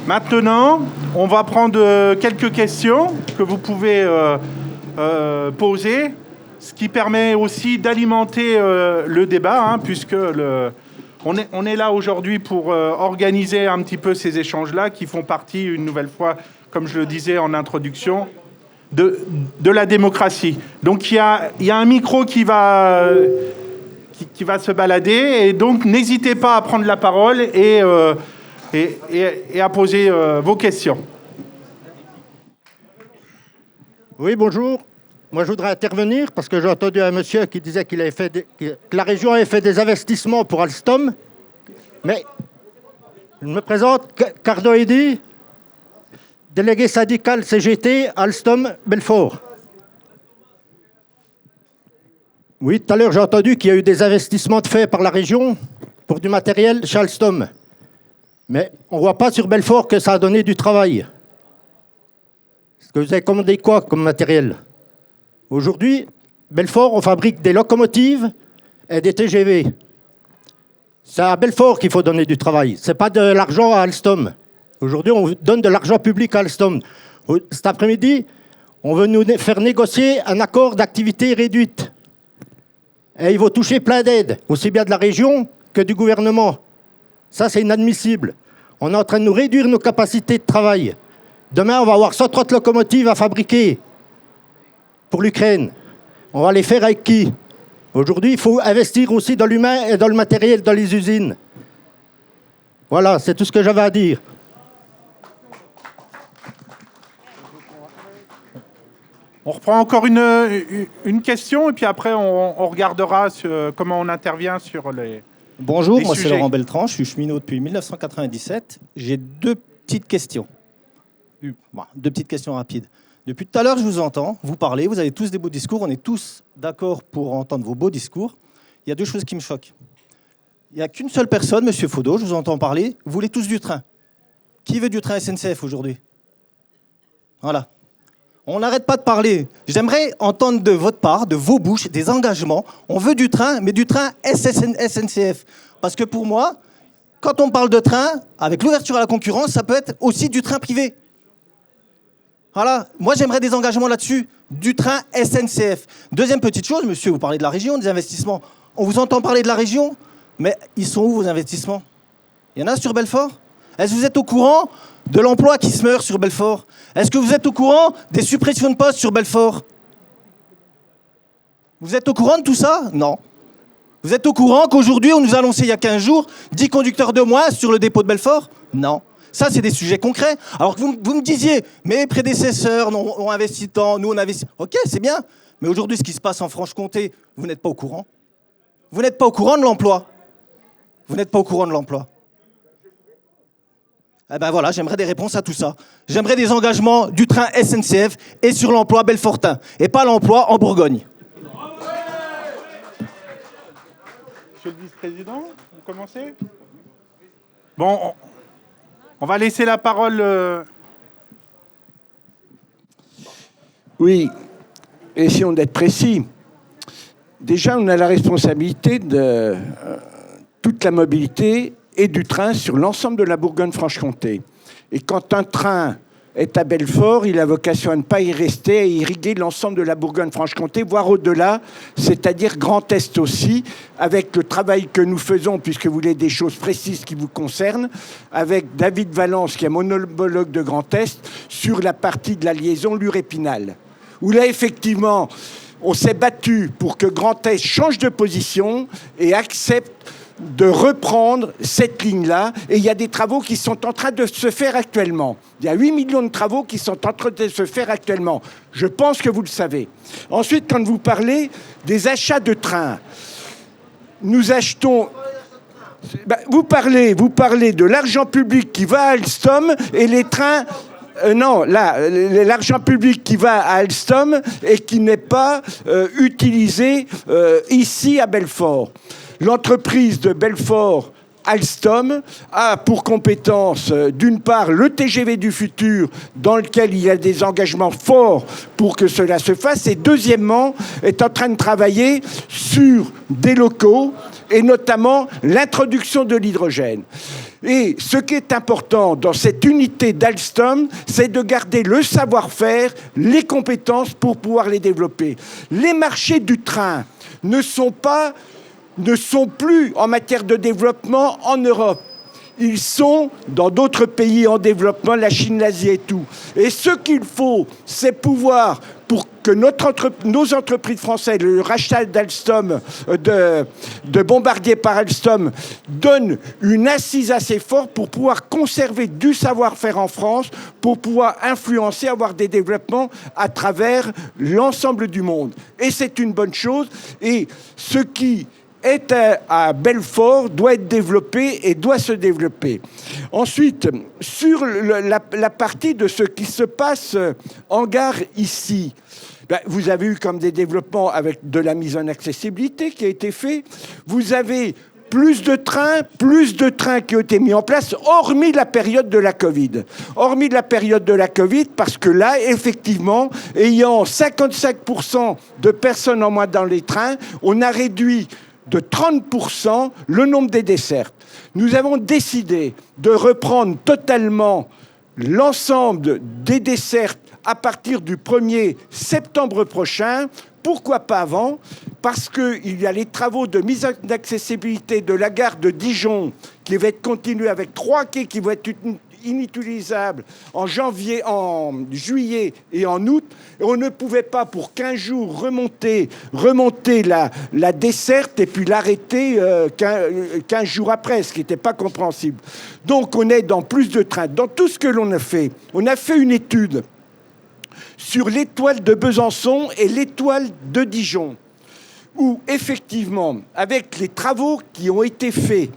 Maintenant, on va prendre quelques questions que vous pouvez poser, ce qui permet aussi d'alimenter le débat, hein, puisque on est là aujourd'hui pour organiser un petit peu ces échanges-là qui font partie, une nouvelle fois, comme je le disais en introduction, de la démocratie. Donc il y a un micro qui va se balader, et donc n'hésitez pas à prendre la parole et à poser vos questions. Oui, bonjour. Moi, je voudrais intervenir parce que j'ai entendu un monsieur qui disait que la région avait fait des investissements pour Alstom. Mais je me présente, Cardo Eddy, délégué syndical CGT, Alstom, Belfort. Oui, tout à l'heure, j'ai entendu qu'il y a eu des investissements de faits par la région pour du matériel chez Alstom. Mais on ne voit pas sur Belfort que ça a donné du travail. Est-ce que vous avez commandé quoi comme matériel? Aujourd'hui, Belfort, on fabrique des locomotives et des TGV. C'est à Belfort qu'il faut donner du travail. Ce n'est pas de l'argent à Alstom. Aujourd'hui, on donne de l'argent public à Alstom. Cet après-midi, on veut nous faire négocier un accord d'activité réduite. Et il va toucher plein d'aides, aussi bien de la région que du gouvernement. Ça, c'est inadmissible. On est en train de nous réduire nos capacités de travail. Demain, on va avoir 130 locomotives à fabriquer pour l'Ukraine. On va les faire avec qui? Aujourd'hui, il faut investir aussi dans l'humain et dans le matériel, dans les usines. Voilà, c'est tout ce que j'avais à dire. On reprend encore une question et puis après on regardera comment on intervient sur les Bonjour, les moi sujets. c'est Laurent Beltran, je suis cheminot depuis 1997. J'ai deux petites questions. Deux petites questions rapides. Depuis tout à l'heure, je vous entends, vous parlez, vous avez tous des beaux discours, on est tous d'accord pour entendre vos beaux discours. Il y a deux choses qui me choquent. Il n'y a qu'une seule personne, Monsieur Faudot, je vous entends parler, vous voulez tous du train. Qui veut du train SNCF aujourd'hui? Voilà. On n'arrête pas de parler. J'aimerais entendre de votre part, de vos bouches, des engagements. On veut du train, mais du train SNCF. Parce que pour moi, quand on parle de train, avec l'ouverture à la concurrence, ça peut être aussi du train privé. Voilà. Moi, j'aimerais des engagements là-dessus. Du train SNCF. Deuxième petite chose, monsieur, vous parlez de la région, des investissements. On vous entend parler de la région, mais ils sont où vos investissements? Il y en a sur Belfort? Est-ce que vous êtes au courant de l'emploi qui se meurt sur Belfort? Est-ce que vous êtes au courant des suppressions de postes sur Belfort? Vous êtes au courant de tout ça? Non. Vous êtes au courant qu'aujourd'hui, on nous a annoncé il y a 15 jours 10 conducteurs de moins sur le dépôt de Belfort? Non. Ça, c'est des sujets concrets. Alors que vous me disiez, mes prédécesseurs ont investi tant, nous on investit. Ok, c'est bien. Mais aujourd'hui, ce qui se passe en Franche-Comté, vous n'êtes pas au courant. Vous n'êtes pas au courant de l'emploi. Vous n'êtes pas au courant de l'emploi. Eh ben voilà, j'aimerais des réponses à tout ça. J'aimerais des engagements du train SNCF et sur l'emploi belfortain, et pas l'emploi en Bourgogne. Monsieur le vice-président, vous commencez? Bon, on va laisser la parole. Oui, essayons d'être précis. Déjà, on a la responsabilité de toute la mobilité et du train sur l'ensemble de la Bourgogne-Franche-Comté. Et quand un train est à Belfort, il a vocation à ne pas y rester, à irriguer l'ensemble de la Bourgogne-Franche-Comté, voire au-delà, c'est-à-dire Grand Est aussi, avec le travail que nous faisons, puisque vous voulez des choses précises qui vous concernent, avec David Valence, qui est monologue de Grand Est, sur la partie de la liaison Lure-Épinal. Où là, effectivement, on s'est battu pour que Grand Est change de position et accepte de reprendre cette ligne-là. Et il y a des travaux qui sont en train de se faire actuellement. Il y a 8 millions de travaux qui sont en train de se faire actuellement. Je pense que vous le savez. Ensuite, quand vous parlez des achats de trains, nous achetons... Vous parlez de l'argent public qui va à Alstom et les trains... non, là, l'argent public qui va à Alstom et qui n'est pas utilisé ici à Belfort. L'entreprise de Belfort, Alstom, a pour compétence, d'une part, le TGV du futur, dans lequel il y a des engagements forts pour que cela se fasse, et deuxièmement, est en train de travailler sur des locaux et notamment l'introduction de l'hydrogène. Et ce qui est important dans cette unité d'Alstom, c'est de garder le savoir-faire, les compétences pour pouvoir les développer. Les marchés du train ne sont plus en matière de développement en Europe. Ils sont dans d'autres pays en développement, la Chine, l'Asie et tout. Et ce qu'il faut, c'est pouvoir, pour que nos entreprises françaises, le rachat d'Alstom, de Bombardier par Alstom, donne une assise assez forte pour pouvoir conserver du savoir-faire en France, pour pouvoir influencer, avoir des développements à travers l'ensemble du monde. Et c'est une bonne chose. Et ce qui est à Belfort doit être développé et doit se développer. Ensuite, sur la partie de ce qui se passe en gare ici, vous avez eu comme des développements avec de la mise en accessibilité qui a été fait. Vous avez plus de trains qui ont été mis en place, hormis la période de la Covid. Hormis la période de la Covid, parce que là, effectivement, ayant 55% de personnes en moins dans les trains, on a réduit de 30% le nombre des dessertes. Nous avons décidé de reprendre totalement l'ensemble des dessertes à partir du 1er septembre prochain. Pourquoi pas avant? Parce qu'il y a les travaux de mise en accessibilité de la gare de Dijon qui va être continués avec 3 quais qui vont être inutilisables en juillet et en août. Et on ne pouvait pas pour 15 jours remonter la desserte et puis l'arrêter 15 jours après, ce qui n'était pas compréhensible. Donc on est dans plus de trains. Dans tout ce que l'on a fait, on a fait une étude sur l'étoile de Besançon et l'étoile de Dijon, où effectivement, avec les travaux qui ont été faits,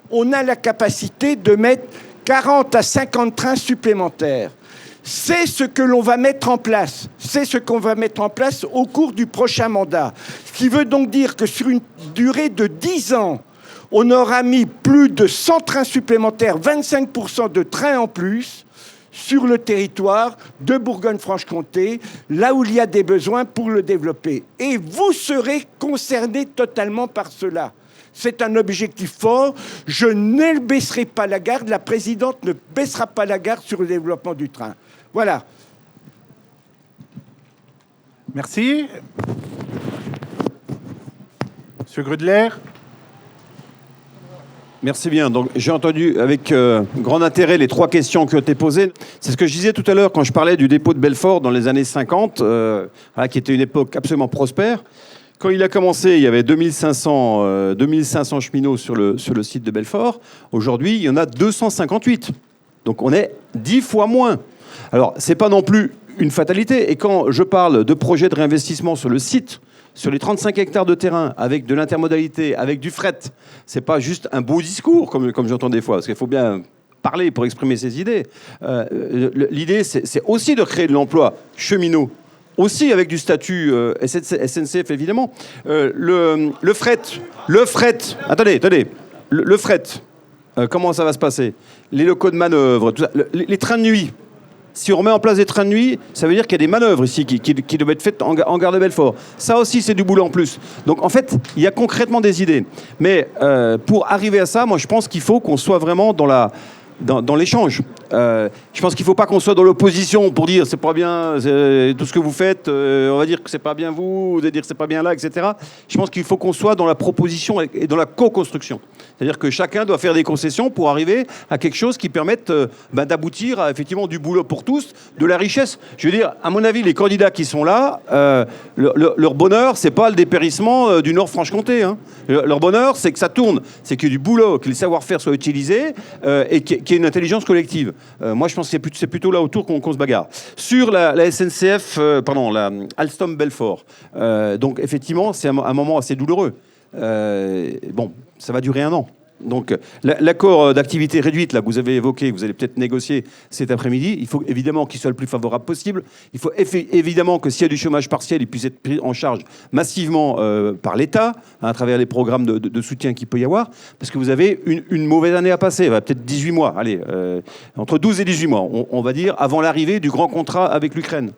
on a la capacité de mettre 40 à 50 trains supplémentaires. C'est ce que l'on va mettre en place. C'est ce qu'on va mettre en place au cours du prochain mandat. Ce qui veut donc dire que sur une durée de 10 ans, on aura mis plus de 100 trains supplémentaires, 25% de trains en plus, sur le territoire de Bourgogne-Franche-Comté, là où il y a des besoins pour le développer. Et vous serez concernés totalement par cela. C'est un objectif fort. Je ne baisserai pas la garde. La présidente ne baissera pas la garde sur le développement du train. Voilà. Merci. Monsieur Grudler. Merci bien. Donc, j'ai entendu avec grand intérêt les 3 questions qui ont été posées. C'est ce que je disais tout à l'heure quand je parlais du dépôt de Belfort dans les années 50, qui était une époque absolument prospère. Quand il a commencé, il y avait 2500 cheminots sur le site de Belfort. Aujourd'hui, il y en a 258. Donc, on est 10 fois moins. Alors, c'est pas non plus une fatalité. Et quand je parle de projets de réinvestissement sur le site, sur les 35 hectares de terrain, avec de l'intermodalité, avec du fret, c'est pas juste un beau discours, comme j'entends des fois, parce qu'il faut bien parler pour exprimer ses idées. L'idée, c'est aussi de créer de l'emploi cheminot, aussi avec du statut SNCF, évidemment. Le fret, attendez, le fret, comment ça va se passer? Les locaux de manœuvre, tout ça, les trains de nuit. Si on remet en place des trains de nuit, ça veut dire qu'il y a des manœuvres ici qui doivent être faites en gare de Belfort. Ça aussi, c'est du boulot en plus. Donc, en fait, il y a concrètement des idées. Mais pour arriver à ça, moi, je pense qu'il faut qu'on soit vraiment dans l'échange. Je pense qu'il ne faut pas qu'on soit dans l'opposition pour dire c'est pas bien tout ce que vous faites, on va dire que c'est pas bien vous allez dire que c'est pas bien là, etc. Je pense qu'il faut qu'on soit dans la proposition et dans la co-construction. C'est-à-dire que chacun doit faire des concessions pour arriver à quelque chose qui permette d'aboutir à effectivement du boulot pour tous, de la richesse. Je veux dire, à mon avis, les candidats qui sont là, leur bonheur, c'est pas le dépérissement du Nord-Franche-Comté. Hein. Leur bonheur, c'est que ça tourne, c'est qu'il y ait du boulot, que le savoir-faire soit utilisé et qu'il y ait une intelligence collective. Moi, je pense que c'est plutôt là autour qu'on se bagarre. Sur la SNCF, la Alstom Belfort, donc effectivement, c'est un moment assez douloureux. Ça va durer 1 an. Donc, l'accord d'activité réduite là, que vous avez évoqué, que vous allez peut-être négocier cet après-midi, il faut évidemment qu'il soit le plus favorable possible. Il faut évidemment que s'il y a du chômage partiel, il puisse être pris en charge massivement par l'État, à travers les programmes de soutien qu'il peut y avoir, parce que vous avez une mauvaise année à passer, peut-être 18 mois, entre 12 et 18 mois, on va dire, avant l'arrivée du grand contrat avec l'Ukraine.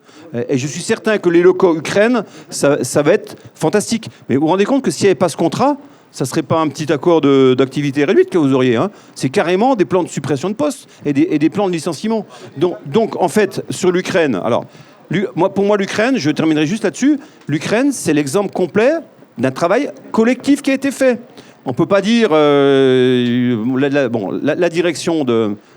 Et je suis certain que les locaux Ukraine, ça va être fantastique. Mais vous vous rendez compte que s'il n'y avait pas ce contrat, Ça ne serait pas un petit accord d'activité réduite que vous auriez. Hein. C'est carrément des plans de suppression de postes et des plans de licenciement. Donc, en fait, sur l'Ukraine, alors, pour moi, l'Ukraine, je terminerai juste là-dessus, l'Ukraine, c'est l'exemple complet d'un travail collectif qui a été fait. On ne peut pas dire... la direction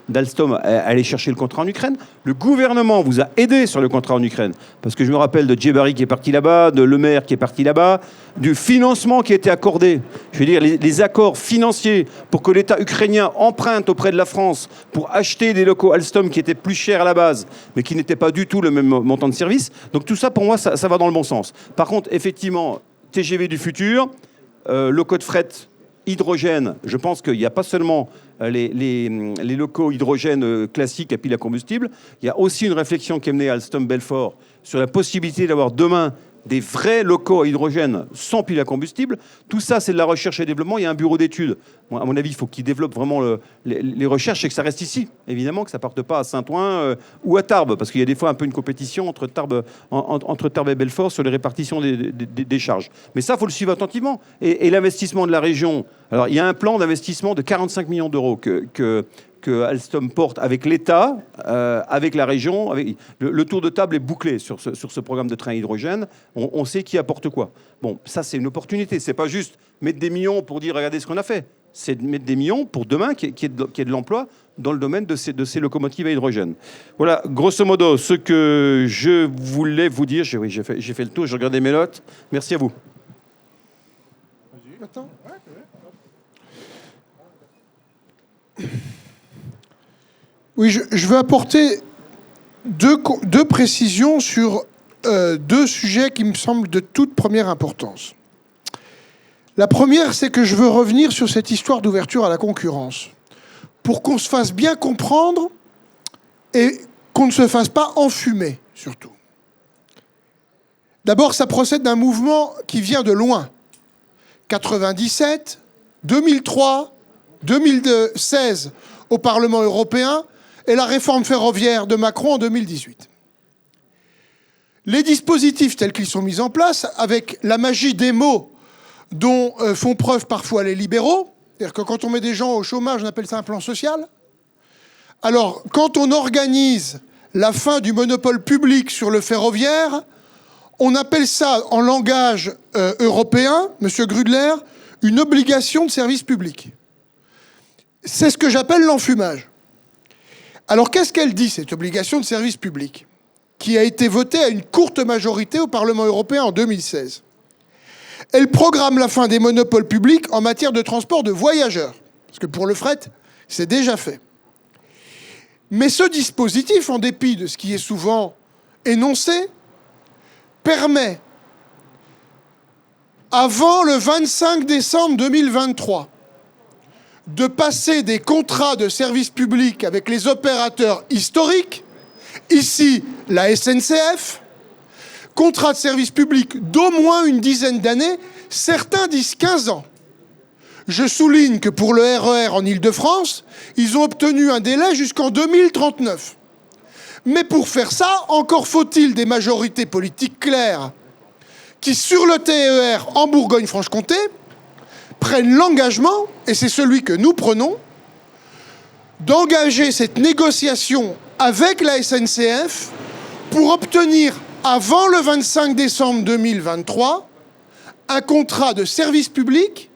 d'Alstom aller chercher le contrat en Ukraine. Le gouvernement vous a aidé sur le contrat en Ukraine. Parce que je me rappelle de Djebari qui est parti là-bas, de Le Maire qui est parti là-bas, du financement qui a été accordé. Je veux dire, les accords financiers pour que l'État ukrainien emprunte auprès de la France pour acheter des locaux Alstom qui étaient plus chers à la base, mais qui n'étaient pas du tout le même montant de service. Donc tout ça, pour moi, ça va dans le bon sens. Par contre, effectivement, TGV du futur, locaux de fret, hydrogène, je pense qu'il n'y a pas seulement les locaux hydrogène classiques à pile à combustible, il y a aussi une réflexion qui est menée à Alstom Belfort sur la possibilité d'avoir demain des vrais locaux à hydrogène sans pile à combustible. Tout ça, c'est de la recherche et développement. Il y a un bureau d'études. Moi, à mon avis, il faut qu'ils développent vraiment les recherches et que ça reste ici. Évidemment, que ça ne parte pas à Saint-Ouen ou à Tarbes, parce qu'il y a des fois un peu une compétition entre Tarbes et Belfort sur les répartitions des charges. Mais ça, il faut le suivre attentivement. Et l'investissement de la région... Alors, il y a un plan d'investissement de 45 millions d'euros que Alstom porte avec l'État, avec la région. Le tour de table est bouclé sur ce programme de train hydrogène. On sait qui apporte quoi. Bon, ça, c'est une opportunité. C'est pas juste mettre des millions pour dire « regardez ce qu'on a fait ». C'est de mettre des millions pour demain qu'il y ait de l'emploi dans le domaine de ces locomotives à hydrogène. Voilà, grosso modo, ce que je voulais vous dire. J'ai fait le tour, j'ai regardé mes notes. Merci à vous. Oui, je veux apporter deux précisions sur deux sujets qui me semblent de toute première importance. La première, c'est que je veux revenir sur cette histoire d'ouverture à la concurrence, pour qu'on se fasse bien comprendre et qu'on ne se fasse pas enfumer, surtout. D'abord, ça procède d'un mouvement qui vient de loin. 97, 2003, 2016 au Parlement européen et la réforme ferroviaire de Macron en 2018. Les dispositifs tels qu'ils sont mis en place, avec la magie des mots dont font preuve parfois les libéraux, c'est-à-dire que quand on met des gens au chômage, on appelle ça un plan social. Alors, quand on organise la fin du monopole public sur le ferroviaire, on appelle ça, en langage européen, M. Grudler, une obligation de service public. C'est ce que j'appelle l'enfumage. Alors, qu'est-ce qu'elle dit, cette obligation de service public, qui a été votée à une courte majorité au Parlement européen en 2016 ? Elle programme la fin des monopoles publics en matière de transport de voyageurs. Parce que pour le fret, c'est déjà fait. Mais ce dispositif, en dépit de ce qui est souvent énoncé, permet, avant le 25 décembre 2023, de passer des contrats de service public avec les opérateurs historiques, ici la SNCF, contrat de service public d'au moins une dizaine d'années, certains disent 15 ans. Je souligne que pour le RER en Île-de-France, ils ont obtenu un délai jusqu'en 2039. Mais pour faire ça, encore faut-il des majorités politiques claires qui, sur le TER en Bourgogne-Franche-Comté, prennent l'engagement, et c'est celui que nous prenons, d'engager cette négociation avec la SNCF pour obtenir, avant le 25 décembre 2023, un contrat de service public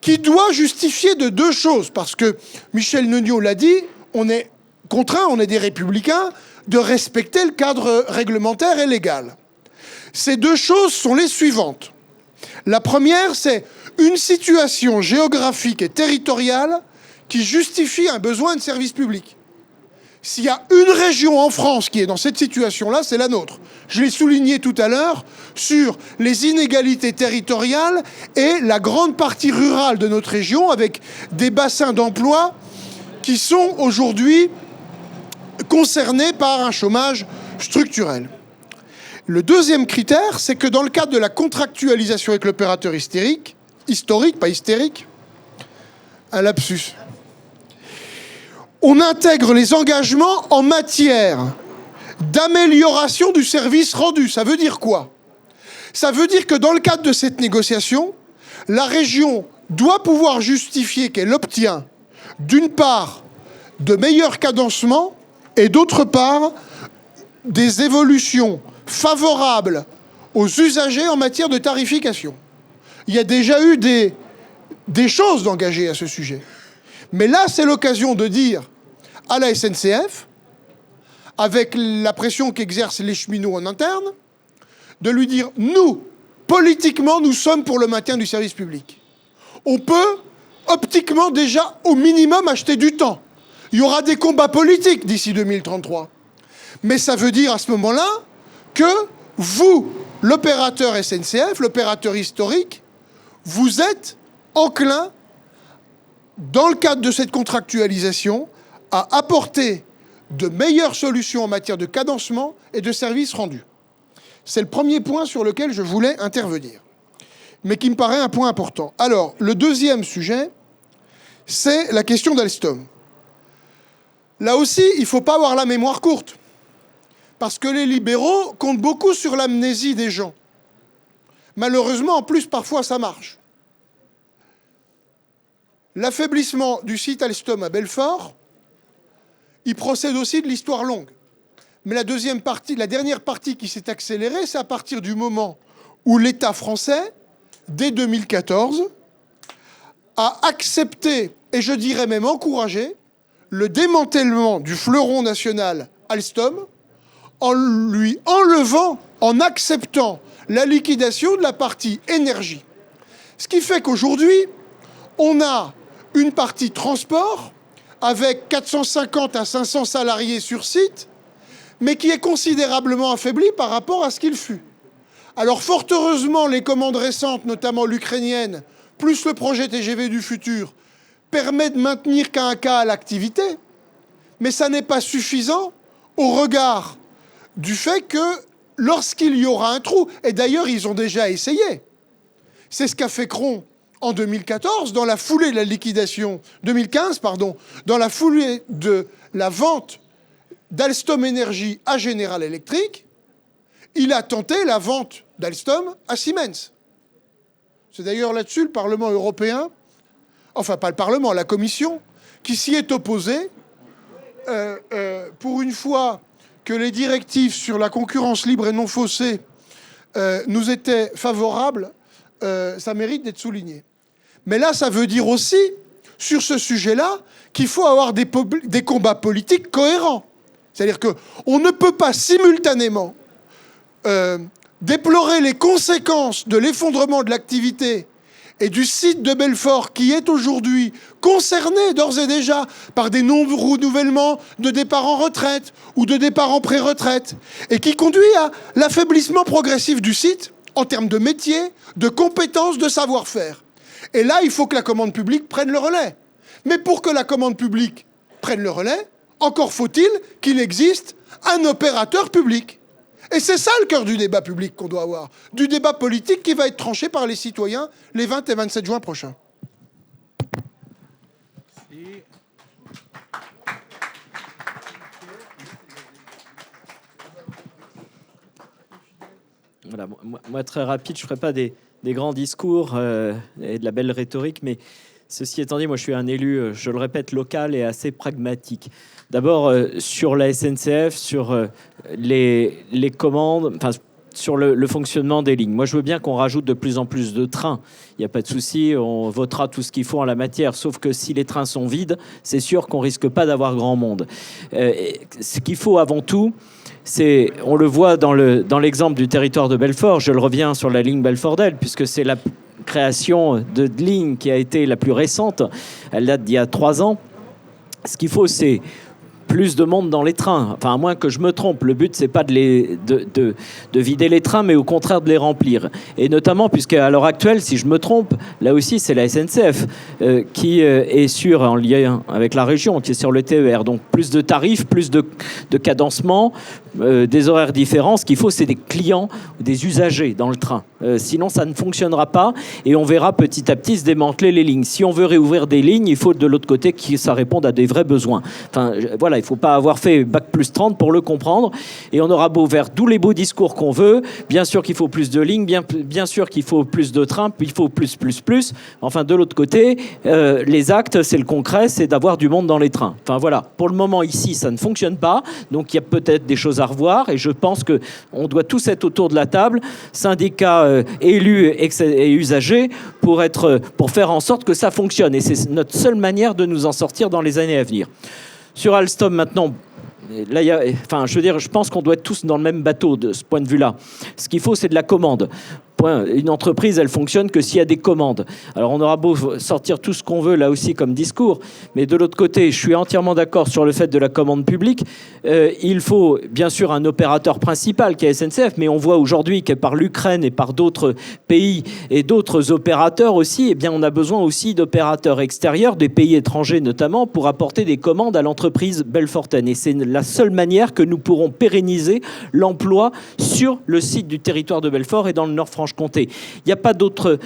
qui doit justifier de deux choses. Parce que Michel Neugnot l'a dit, on est contraints, on est des républicains, de respecter le cadre réglementaire et légal. Ces deux choses sont les suivantes. La première, c'est une situation géographique et territoriale qui justifie un besoin de service public. S'il y a une région en France qui est dans cette situation-là, c'est la nôtre. Je l'ai souligné tout à l'heure sur les inégalités territoriales et la grande partie rurale de notre région avec des bassins d'emploi qui sont aujourd'hui concernés par un chômage structurel. Le deuxième critère, c'est que dans le cadre de la contractualisation avec l'opérateur historique, pas hystérique, un lapsus, on intègre les engagements en matière d'amélioration du service rendu. Ça veut dire quoi ? Ça veut dire que dans le cadre de cette négociation, la région doit pouvoir justifier qu'elle obtient, d'une part, de meilleurs cadencements et d'autre part, des évolutions favorables aux usagers en matière de tarification. Il y a déjà eu des choses engagées à ce sujet. Mais là, c'est l'occasion de dire à la SNCF, avec la pression qu'exercent les cheminots en interne, de lui dire, nous, politiquement, nous sommes pour le maintien du service public. On peut, optiquement, déjà, au minimum, acheter du temps. Il y aura des combats politiques d'ici 2033. Mais ça veut dire, à ce moment-là, que vous, l'opérateur SNCF, l'opérateur historique, vous êtes enclin, dans le cadre de cette contractualisation, à apporter de meilleures solutions en matière de cadencement et de services rendus. C'est le premier point sur lequel je voulais intervenir, mais qui me paraît un point important. Alors, le deuxième sujet, c'est la question d'Alstom. Là aussi, il ne faut pas avoir la mémoire courte, parce que les libéraux comptent beaucoup sur l'amnésie des gens. Malheureusement, en plus, parfois, ça marche. L'affaiblissement du site Alstom à Belfort, il procède aussi de l'histoire longue. Mais la dernière partie qui s'est accélérée, c'est à partir du moment où l'État français, dès 2014, a accepté, et je dirais même encouragé, le démantèlement du fleuron national Alstom, en lui enlevant, en acceptant la liquidation de la partie énergie. Ce qui fait qu'aujourd'hui, on a une partie transport avec 450 à 500 salariés sur site, mais qui est considérablement affaibli par rapport à ce qu'il fut. Alors fort heureusement, les commandes récentes, notamment l'ukrainienne, plus le projet TGV du futur, permet de maintenir KAK à l'activité, mais ça n'est pas suffisant au regard du fait que lorsqu'il y aura un trou, et d'ailleurs ils ont déjà essayé, c'est ce qu'a fait Cron en 2014, dans la foulée de la liquidation, 2015, pardon, dans la foulée de la vente d'Alstom Énergie à General Electric, il a tenté la vente d'Alstom à Siemens. C'est d'ailleurs là-dessus le Parlement européen, enfin pas le Parlement, la Commission, qui s'y est opposée pour une fois que les directives sur la concurrence libre et non faussée nous étaient favorables, ça mérite d'être souligné. Mais là, ça veut dire aussi, sur ce sujet-là, qu'il faut avoir des combats politiques cohérents. C'est-à-dire qu'on ne peut pas simultanément déplorer les conséquences de l'effondrement de l'activité et du site de Belfort qui est aujourd'hui concerné d'ores et déjà par des non-renouvellements de départ en retraite ou de départ en pré-retraite et qui conduit à l'affaiblissement progressif du site en termes de métier, de compétences, de savoir-faire. Et là, il faut que la commande publique prenne le relais. Mais pour que la commande publique prenne le relais, encore faut-il qu'il existe un opérateur public. Et c'est ça le cœur du débat public qu'on doit avoir, du débat politique qui va être tranché par les citoyens les 20 et 27 juin prochains. Voilà, moi, très rapide, je ne ferai pas des grands discours et de la belle rhétorique, mais ceci étant dit, moi je suis un élu, je le répète, local et assez pragmatique. D'abord, sur la SNCF, sur les commandes, enfin, sur le fonctionnement des lignes. Moi, je veux bien qu'on rajoute de plus en plus de trains. Il n'y a pas de souci, on votera tout ce qu'il faut en la matière. Sauf que si les trains sont vides, c'est sûr qu'on risque pas d'avoir grand monde. Ce qu'il faut avant tout, c'est, on le voit dans l'exemple du territoire de Belfort, je le reviens sur la ligne Belfort-Del, puisque c'est la création de ligne qui a été la plus récente. Elle date d'il y a 3 ans. Ce qu'il faut, c'est plus de monde dans les trains. Enfin, à moins que je me trompe, le but, c'est pas de vider les trains, mais au contraire de les remplir. Et notamment, puisqu'à l'heure actuelle, si je me trompe, là aussi, c'est la SNCF qui est en lien avec la région, qui est sur le TER. Donc, plus de tarifs, plus de cadencement, des horaires différents. Ce qu'il faut, c'est des clients, des usagers dans le train. Sinon, ça ne fonctionnera pas et on verra petit à petit se démanteler les lignes. Si on veut réouvrir des lignes, il faut de l'autre côté que ça réponde à des vrais besoins. Enfin, voilà, il ne faut pas avoir fait Bac plus 30 pour le comprendre. Et on aura beau faire tous les beaux discours qu'on veut. Bien sûr qu'il faut plus de lignes, bien sûr qu'il faut plus de trains, il faut plus. Enfin, de l'autre côté, les actes, c'est le concret, c'est d'avoir du monde dans les trains. Enfin, voilà. Pour le moment, ici, ça ne fonctionne pas. Donc, il y a peut-être des choses à revoir. Et je pense qu'on doit tous être autour de la table, syndicats, élus et usagers, pour faire en sorte que ça fonctionne. Et c'est notre seule manière de nous en sortir dans les années à venir. Sur Alstom, maintenant... Là, je pense qu'on doit être tous dans le même bateau de ce point de vue-là. Ce qu'il faut, c'est de la commande. Une entreprise, elle fonctionne que s'il y a des commandes. Alors, on aura beau sortir tout ce qu'on veut, là aussi, comme discours, mais de l'autre côté, je suis entièrement d'accord sur le fait de la commande publique. Il faut, bien sûr, un opérateur principal qui est SNCF, mais on voit aujourd'hui que par l'Ukraine et par d'autres pays et d'autres opérateurs aussi, eh bien, on a besoin aussi d'opérateurs extérieurs, des pays étrangers notamment, pour apporter des commandes à l'entreprise belfortaine. Et c'est la seule manière que nous pourrons pérenniser l'emploi sur le site du territoire de Belfort et dans le Nord-Franche-Comté. Il n'y a pas d'autres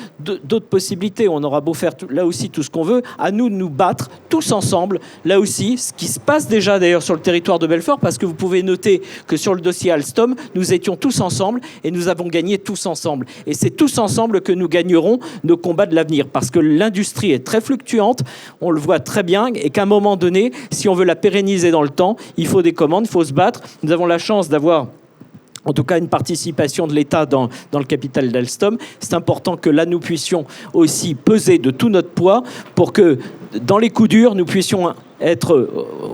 possibilités. On aura beau faire là aussi tout ce qu'on veut. À nous de nous battre tous ensemble. Là aussi, ce qui se passe déjà d'ailleurs sur le territoire de Belfort, parce que vous pouvez noter que sur le dossier Alstom, nous étions tous ensemble et nous avons gagné tous ensemble. Et c'est tous ensemble que nous gagnerons nos combats de l'avenir. Parce que l'industrie est très fluctuante, on le voit très bien, et qu'à un moment donné, si on veut la pérenniser dans le temps, il faut des commandes, il faut se battre. Nous avons la chance d'avoir... en tout cas une participation de l'État dans le capital d'Alstom. C'est important que là, nous puissions aussi peser de tout notre poids pour que, dans les coups durs, nous puissions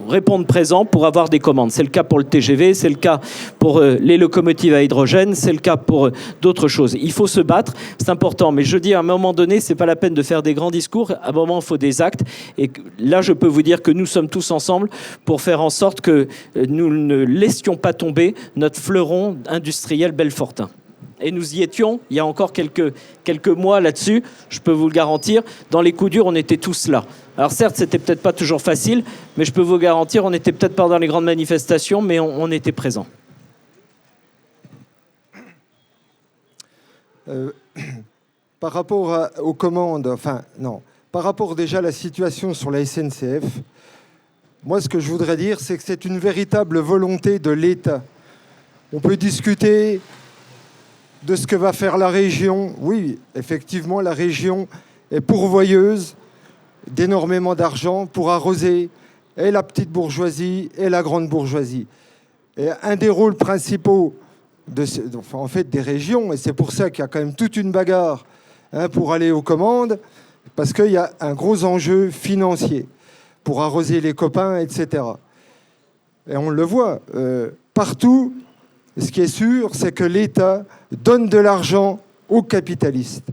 répondre présent pour avoir des commandes. C'est le cas pour le TGV, c'est le cas pour les locomotives à hydrogène, c'est le cas pour d'autres choses. Il faut se battre, c'est important. Mais je dis, à un moment donné, c'est pas la peine de faire des grands discours. À un moment, il faut des actes. Et là, je peux vous dire que nous sommes tous ensemble pour faire en sorte que nous ne laissions pas tomber notre fleuron industriel belfortain. Et nous y étions, il y a encore quelques mois là-dessus, je peux vous le garantir. Dans les coups durs, on était tous là. Alors certes, c'était peut-être pas toujours facile, mais je peux vous garantir, on n'était peut-être pas dans les grandes manifestations, mais on était présents. Par rapport aux commandes, par rapport déjà à la situation sur la SNCF, moi ce que je voudrais dire, c'est que c'est une véritable volonté de l'État. On peut discuter de ce que va faire la région. Oui, effectivement, la région est pourvoyeuse d'énormément d'argent pour arroser et la petite bourgeoisie et la grande bourgeoisie. Et un des rôles principaux des régions, et c'est pour ça qu'il y a quand même toute une bagarre pour aller aux commandes, parce qu'il y a un gros enjeu financier pour arroser les copains, etc. Et on le voit partout. Ce qui est sûr, c'est que l'État donne de l'argent aux capitalistes.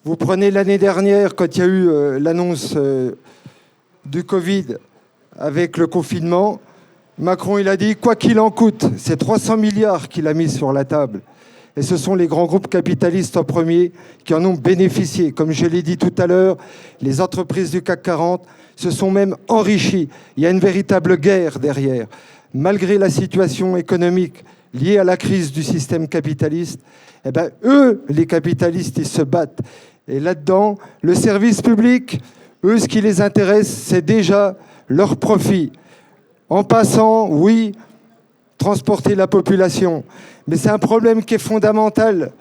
Vous prenez l'année dernière, quand il y a eu l'annonce du Covid avec le confinement, Macron, il a dit, quoi qu'il en coûte, c'est 300 milliards qu'il a mis sur la table. Et ce sont les grands groupes capitalistes en premier qui en ont bénéficié. Comme je l'ai dit tout à l'heure, les entreprises du CAC 40 se sont même enrichies. Il y a une véritable guerre derrière. Malgré la situation économique liée à la crise du système capitaliste, eux, les capitalistes, ils se battent. Et là-dedans, le service public, eux, ce qui les intéresse, c'est déjà leur profit. En passant, oui, transporter la population. Mais c'est un problème qui est fondamental.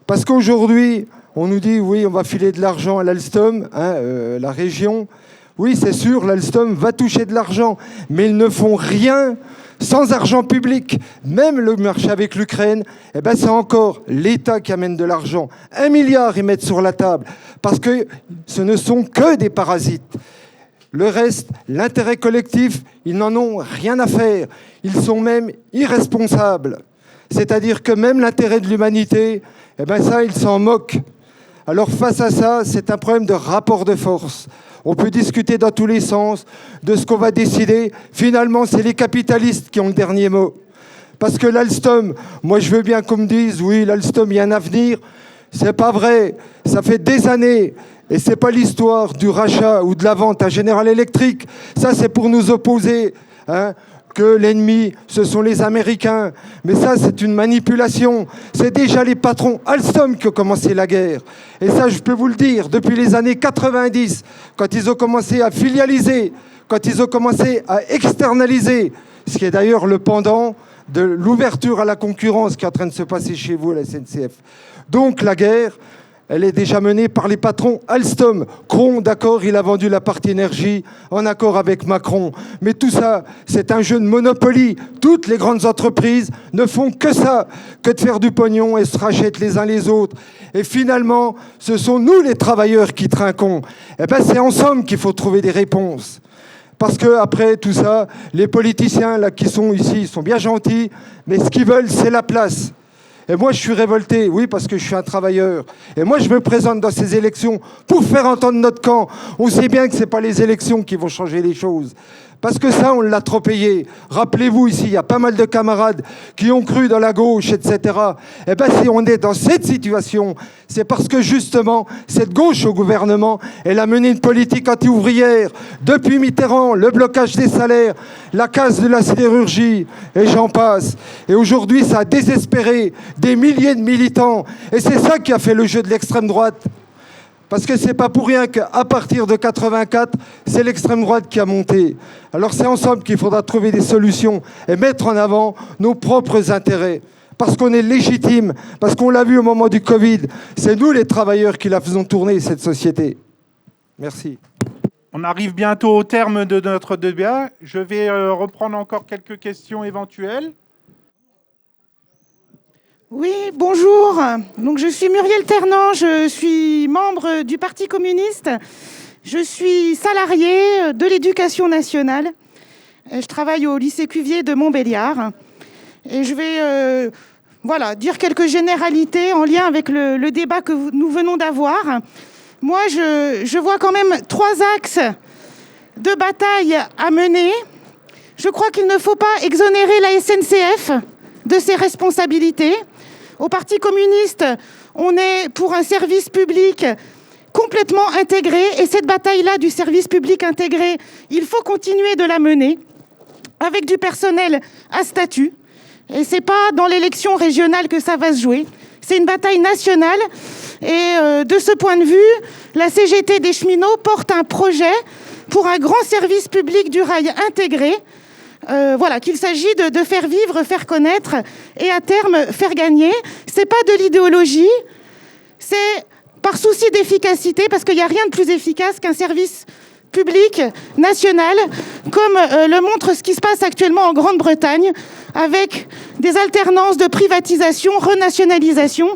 Parce qu'aujourd'hui, on nous dit, oui, on va filer de l'argent à l'Alstom, la région. Oui, c'est sûr, l'Alstom va toucher de l'argent. Mais ils ne font rien sans argent public. Même le marché avec l'Ukraine, c'est encore l'État qui amène de l'argent. 1 milliard, ils mettent sur la table. Parce que ce ne sont que des parasites. Le reste, l'intérêt collectif, ils n'en ont rien à faire. Ils sont même irresponsables. C'est-à-dire que même l'intérêt de l'humanité, ça, ils s'en moquent. Alors face à ça, c'est un problème de rapport de force. On peut discuter dans tous les sens de ce qu'on va décider. Finalement, c'est les capitalistes qui ont le dernier mot. Parce que l'Alstom, moi je veux bien qu'on me dise, oui, l'Alstom, il y a un avenir. C'est pas vrai. Ça fait des années. Et c'est pas l'histoire du rachat ou de la vente à General Electric. Ça, c'est pour nous opposer. que l'ennemi, ce sont les Américains. Mais ça, c'est une manipulation. C'est déjà les patrons Alstom qui ont commencé la guerre. Et ça, je peux vous le dire, depuis les années 90, quand ils ont commencé à filialiser, quand ils ont commencé à externaliser, ce qui est d'ailleurs le pendant de l'ouverture à la concurrence qui est en train de se passer chez vous à la SNCF. Donc la guerre, elle est déjà menée par les patrons Alstom. Cron, d'accord, il a vendu la partie énergie en accord avec Macron. Mais tout ça, c'est un jeu de Monopoly. Toutes les grandes entreprises ne font que ça, que de faire du pognon et se rachètent les uns les autres. Et finalement, ce sont nous les travailleurs qui trinquons. Eh bien, c'est ensemble qu'il faut trouver des réponses. Parce que après tout ça, les politiciens là, qui sont ici, ils sont bien gentils, mais ce qu'ils veulent, c'est la place. Et moi, je suis révolté, oui, parce que je suis un travailleur. Et moi, je me présente dans ces élections pour faire entendre notre camp. On sait bien que ce n'est pas les élections qui vont changer les choses. Parce que ça, on l'a trop payé. Rappelez-vous, ici, il y a pas mal de camarades qui ont cru dans la gauche, etc. Eh bien, si on est dans cette situation, c'est parce que, justement, cette gauche au gouvernement, elle a mené une politique anti-ouvrière. Depuis Mitterrand, le blocage des salaires, la casse de la sidérurgie, et j'en passe. Et aujourd'hui, ça a désespéré des milliers de militants. Et c'est ça qui a fait le jeu de l'extrême droite. Parce que c'est pas pour rien qu'à partir de 84, c'est l'extrême droite qui a monté. Alors c'est ensemble qu'il faudra trouver des solutions et mettre en avant nos propres intérêts. Parce qu'on est légitime, parce qu'on l'a vu au moment du Covid. C'est nous les travailleurs qui la faisons tourner, cette société. Merci. On arrive bientôt au terme de notre débat. Je vais reprendre encore quelques questions éventuelles. Oui, bonjour. Donc, je suis Muriel Ternant, je suis membre du Parti communiste. Je suis salariée de l'Éducation nationale. Je travaille au lycée Cuvier de Montbéliard. Et je vais dire quelques généralités en lien avec le débat que nous venons d'avoir. Moi, je vois quand même 3 axes de bataille à mener. Je crois qu'il ne faut pas exonérer la SNCF de ses responsabilités. Au Parti communiste, on est pour un service public complètement intégré. Et cette bataille-là du service public intégré, il faut continuer de la mener avec du personnel à statut. Et ce n'est pas dans l'élection régionale que ça va se jouer. C'est une bataille nationale. Et de ce point de vue, la CGT des cheminots porte un projet pour un grand service public du rail intégré. Qu'il s'agit de faire vivre, faire connaître et à terme faire gagner. C'est pas de l'idéologie, c'est par souci d'efficacité, parce qu'il n'y a rien de plus efficace qu'un service public national, comme le montre ce qui se passe actuellement en Grande-Bretagne, avec des alternances de privatisation, renationalisation,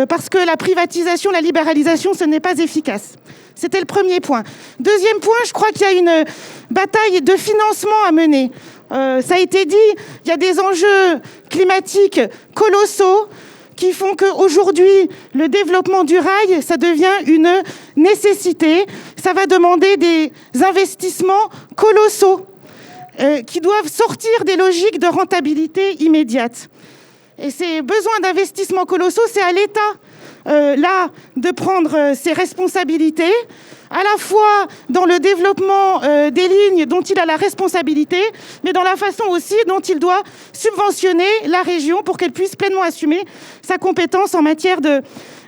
parce que la privatisation, la libéralisation, ce n'est pas efficace. C'était le premier point. Deuxième point, je crois qu'il y a une bataille de financement à mener. Ça a été dit, il y a des enjeux climatiques colossaux qui font qu'aujourd'hui, le développement du rail, ça devient une nécessité. Ça va demander des investissements colossaux qui doivent sortir des logiques de rentabilité immédiate. Et ces besoins d'investissements colossaux, c'est à l'État de prendre ses responsabilités, à la fois dans le développement des lignes dont il a la responsabilité, mais dans la façon aussi dont il doit subventionner la région pour qu'elle puisse pleinement assumer sa compétence en matière de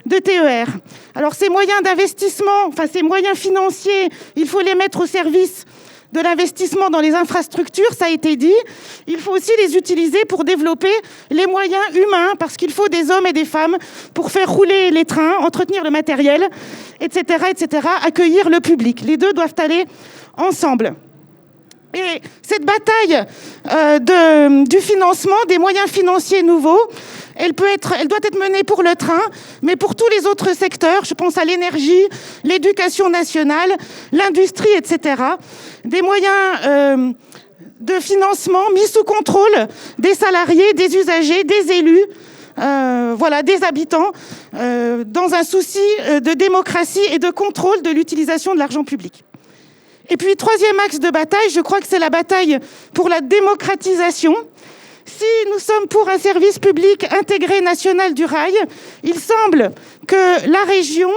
TER. Alors ces moyens d'investissement, ces moyens financiers, il faut les mettre au service de l'investissement dans les infrastructures, ça a été dit. Il faut aussi les utiliser pour développer les moyens humains, parce qu'il faut des hommes et des femmes pour faire rouler les trains, entretenir le matériel, etc., accueillir le public. Les deux doivent aller ensemble. Et cette bataille du financement, des moyens financiers nouveaux, elle doit être menée pour le train, mais pour tous les autres secteurs. Je pense à l'énergie, l'éducation nationale, l'industrie, etc. Des moyens de financement mis sous contrôle des salariés, des usagers, des élus, des habitants, dans un souci de démocratie et de contrôle de l'utilisation de l'argent public. Et puis, troisième axe de bataille, je crois que c'est la bataille pour la démocratisation. Si nous sommes pour un service public intégré national du rail, il semble que la région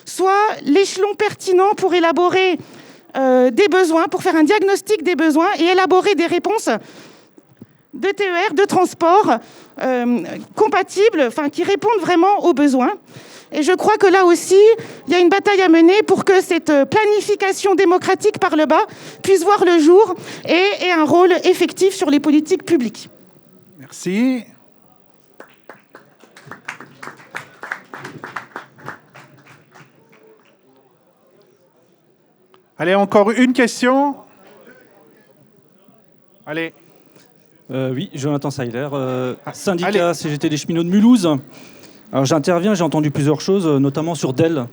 soit l'échelon pertinent pour élaborer des besoins, pour faire un diagnostic des besoins et élaborer des réponses de TER, de transport compatibles, qui répondent vraiment aux besoins. Et je crois que là aussi, il y a une bataille à mener pour que cette planification démocratique par le bas puisse voir le jour et ait un rôle effectif sur les politiques publiques. Merci. Allez, encore une question. Allez. Oui, Jonathan Seiler, syndicat CGT des cheminots de Mulhouse. Alors j'interviens, j'ai entendu plusieurs choses, notamment sur Dell.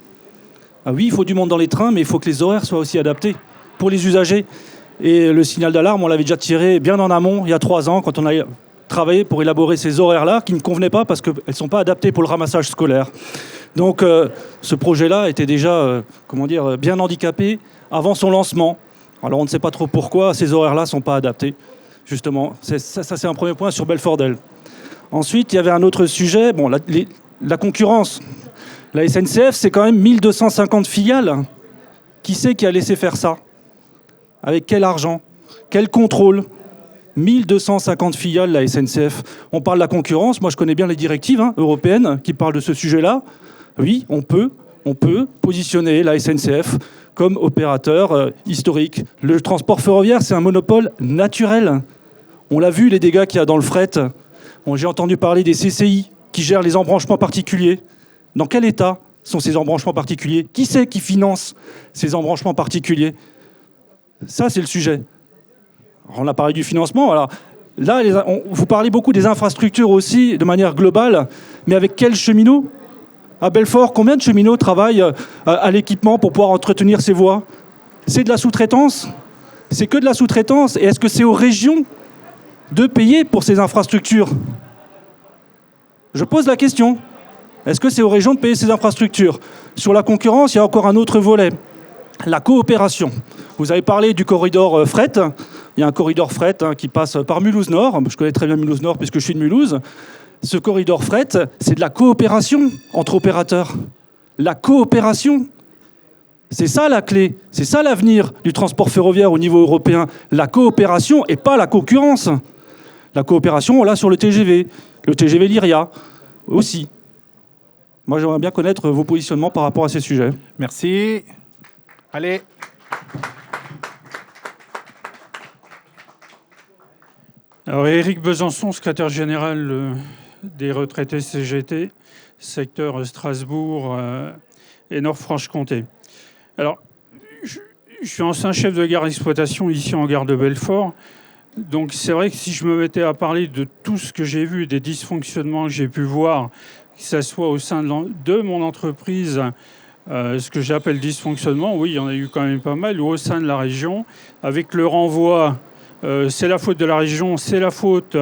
Ah oui, il faut du monde dans les trains, mais il faut que les horaires soient aussi adaptés pour les usagers. Et le signal d'alarme, on l'avait déjà tiré bien en amont, il y a 3 ans, quand on a travaillé pour élaborer ces horaires-là, qui ne convenaient pas parce qu'elles ne sont pas adaptées pour le ramassage scolaire. Donc ce projet-là était déjà bien handicapé avant son lancement. Alors on ne sait pas trop pourquoi ces horaires-là ne sont pas adaptés. Justement, ça c'est un premier point sur Belfort-Delle. Ensuite, il y avait un autre sujet, la concurrence. La SNCF, c'est quand même 1250 filiales. Qui c'est qui a laissé faire ça? Avec quel argent? Quel contrôle? 1250 filiales, la SNCF. On parle de la concurrence. Moi, je connais bien les directives européennes qui parlent de ce sujet-là. Oui, on peut positionner la SNCF comme opérateur historique. Le transport ferroviaire, c'est un monopole naturel. On l'a vu, les dégâts qu'il y a dans le fret. J'ai entendu parler des CCI qui gèrent les embranchements particuliers. Dans quel état sont ces embranchements particuliers? Qui c'est qui finance ces embranchements particuliers? Ça, c'est le sujet. Alors, on a parlé du financement. Alors, là, vous parlez beaucoup des infrastructures aussi, de manière globale, mais avec quels cheminots? À Belfort, combien de cheminots travaillent à l'équipement pour pouvoir entretenir ces voies? C'est de la sous-traitance? C'est que de la sous-traitance? Et est-ce que c'est aux régions de payer pour ces infrastructures? Je pose la question. Est-ce que c'est aux régions de payer ces infrastructures? Sur la concurrence, il y a encore un autre volet. La coopération. Vous avez parlé du corridor fret. Il y a un corridor fret qui passe par Mulhouse-Nord. Je connais très bien Mulhouse-Nord puisque je suis de Mulhouse. Ce corridor fret, c'est de la coopération entre opérateurs. La coopération. C'est ça la clé. C'est ça l'avenir du transport ferroviaire au niveau européen. La coopération et pas la concurrence. La coopération, on l'a sur le TGV. Le TGV Lyria aussi. Moi, j'aimerais bien connaître vos positionnements par rapport à ces sujets. Merci. Allez. Alors, Éric Besançon, secrétaire général des retraités CGT, secteur Strasbourg et Nord-Franche-Comté. Alors, je suis ancien chef de gare d'exploitation ici en gare de Belfort. Donc c'est vrai que si je me mettais à parler de tout ce que j'ai vu, des dysfonctionnements que j'ai pu voir, que ce soit au sein de mon entreprise, ce que j'appelle dysfonctionnement, oui, il y en a eu quand même pas mal, ou au sein de la région, avec le renvoi, c'est la faute de la région, c'est la faute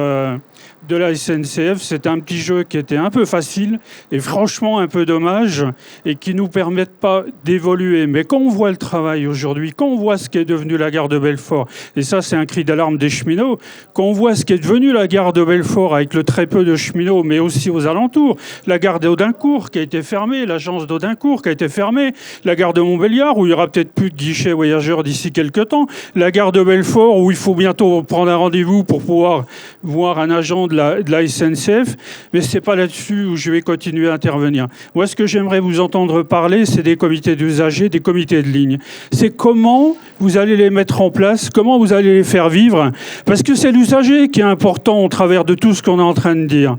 de la SNCF. C'est un petit jeu qui était un peu facile et franchement un peu dommage et qui ne nous permettent pas d'évoluer. Mais quand on voit le travail aujourd'hui, quand on voit ce qui est devenu la gare de Belfort, et ça c'est un cri d'alarme des cheminots, quand on voit ce qui est devenu la gare de Belfort avec le très peu de cheminots, mais aussi aux alentours, la gare d'Audincourt qui a été fermée, l'agence d'Audincourt qui a été fermée, la gare de Montbéliard où il n'y aura peut-être plus de guichets voyageurs d'ici quelques temps, la gare de Belfort où il faut bientôt prendre un rendez-vous pour pouvoir voir un agent de la SNCF, mais c'est pas là-dessus où je vais continuer à intervenir. Moi, ce que j'aimerais vous entendre parler, c'est des comités d'usagers, des comités de ligne. C'est comment vous allez les mettre en place, comment vous allez les faire vivre, parce que c'est l'usager qui est important au travers de tout ce qu'on est en train de dire.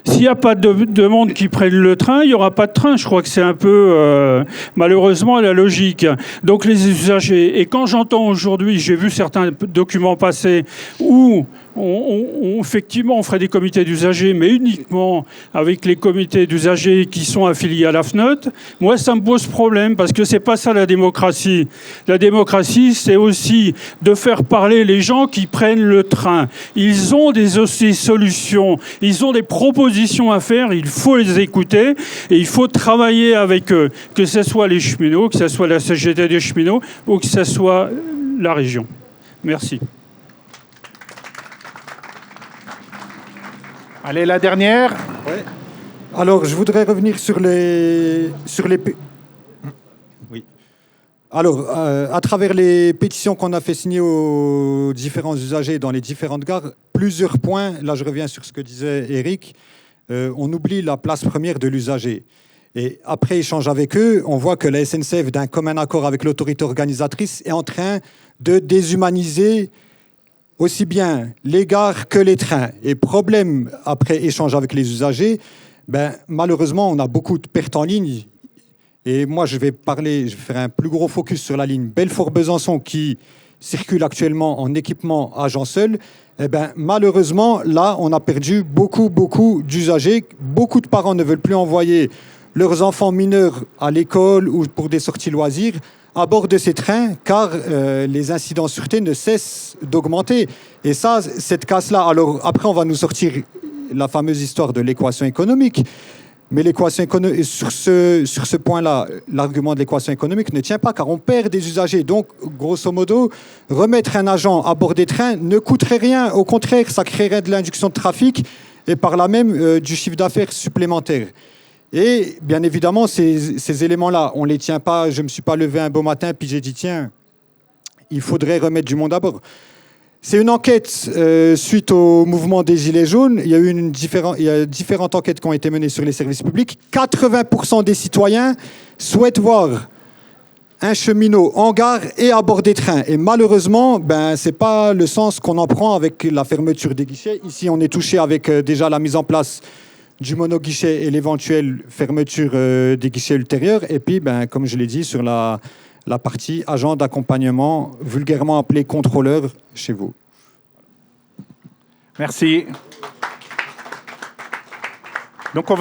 S'il n'y a pas de monde qui prenne le train, il n'y aura pas de train. Je crois que c'est un peu, malheureusement, la logique. Donc les usagers. Et quand j'entends aujourd'hui, j'ai vu certains documents passer où effectivement, on ferait des comités d'usagers, mais uniquement avec les comités d'usagers qui sont affiliés à la FNOT. Moi, ça me pose problème parce que c'est pas ça la démocratie. La démocratie, c'est aussi de faire parler les gens qui prennent le train. Ils ont des solutions, ils ont des propositions à faire, il faut les écouter et il faut travailler avec eux, que ce soit les cheminots, que ce soit la CGT des cheminots ou que ce soit la région. Merci. Allez, la dernière. Ouais. Alors, je voudrais revenir sur les... Oui. Alors, à travers les pétitions qu'on a fait signer aux différents usagers dans les différentes gares, plusieurs points, là je reviens sur ce que disait Eric, on oublie la place première de l'usager. Et après échange avec eux, on voit que la SNCF, d'un commun accord avec l'autorité organisatrice, est en train de déshumaniser aussi bien les gares que les trains. Et problème, après échange avec les usagers, malheureusement, on a beaucoup de pertes en ligne. Et moi, je vais faire un plus gros focus sur la ligne Belfort-Besançon qui circule actuellement en équipement agent seul. Malheureusement, là, on a perdu beaucoup d'usagers. Beaucoup de parents ne veulent plus envoyer leurs enfants mineurs à l'école ou pour des sorties loisirs à bord de ces trains, car les incidents de sûreté ne cessent d'augmenter. Et ça, cette casse-là, alors après, on va nous sortir la fameuse histoire de l'équation économique. Mais l'équation économique, sur ce point-là, l'argument de l'équation économique ne tient pas, car on perd des usagers. Donc, grosso modo, remettre un agent à bord des trains ne coûterait rien. Au contraire, ça créerait de l'induction de trafic et par là même du chiffre d'affaires supplémentaire. Et bien évidemment, ces éléments-là, on ne les tient pas. Je ne me suis pas levé un beau matin puis j'ai dit, tiens, il faudrait remettre du monde à bord. C'est une enquête suite au mouvement des Gilets jaunes. Il y a différentes enquêtes qui ont été menées sur les services publics. 80% des citoyens souhaitent voir un cheminot en gare et à bord des trains. Et malheureusement, ce n'est pas le sens qu'on en prend avec la fermeture des guichets. Ici, on est touché avec déjà la mise en place du mono-guichet et l'éventuelle fermeture des guichets ultérieurs. Et puis, comme je l'ai dit, sur la partie agent d'accompagnement, vulgairement appelé contrôleur chez vous. Merci. Donc on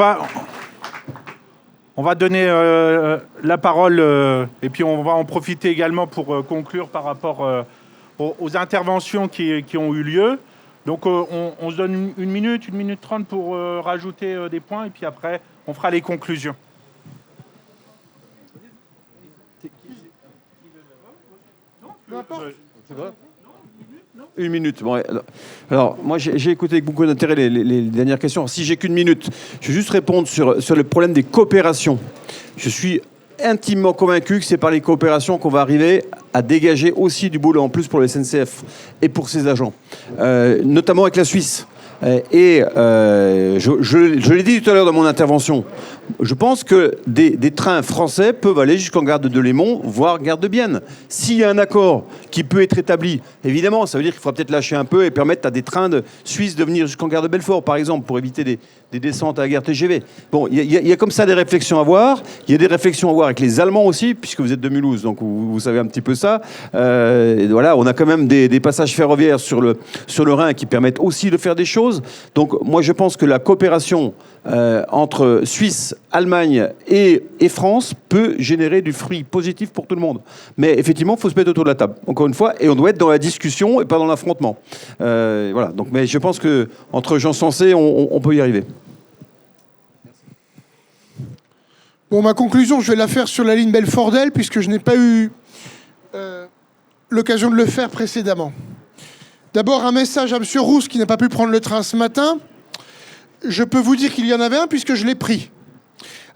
va donner la parole et puis on va en profiter également pour conclure par rapport aux interventions qui ont eu lieu. Donc on se donne une minute 30 pour rajouter des points et puis après on fera les conclusions. Une minute. Bon, alors, moi, j'ai écouté avec beaucoup d'intérêt les dernières questions. Si j'ai qu'une minute, je vais juste répondre sur le problème des coopérations. Je suis intimement convaincu que c'est par les coopérations qu'on va arriver à dégager aussi du boulot en plus pour le SNCF et pour ses agents, notamment avec la Suisse. Je l'ai dit tout à l'heure dans mon intervention, je pense que des trains français peuvent aller jusqu'en gare de Delémont, voire gare de Bienne. S'il y a un accord qui peut être établi, évidemment, ça veut dire qu'il faudra peut-être lâcher un peu et permettre à des trains suisses de venir jusqu'en gare de Belfort, par exemple, pour éviter des descentes à la gare TGV. Bon, il y a comme ça des réflexions à avoir. Il y a des réflexions à voir avec les Allemands aussi, puisque vous êtes de Mulhouse, donc vous savez un petit peu ça. Voilà, on a quand même des passages ferroviaires sur le Rhin qui permettent aussi de faire des choses. Donc moi je pense que la coopération entre Suisse, Allemagne et France peut générer du fruit positif pour tout le monde. Mais effectivement, il faut se mettre autour de la table, encore une fois, et on doit être dans la discussion et pas dans l'affrontement. Voilà. Donc, mais je pense qu'entre gens sensés, on peut y arriver. Bon, ma conclusion, je vais la faire sur la ligne Belfort-Del, puisque je n'ai pas eu l'occasion de le faire précédemment. D'abord, un message à M. Rousse qui n'a pas pu prendre le train ce matin. Je peux vous dire qu'il y en avait un puisque je l'ai pris.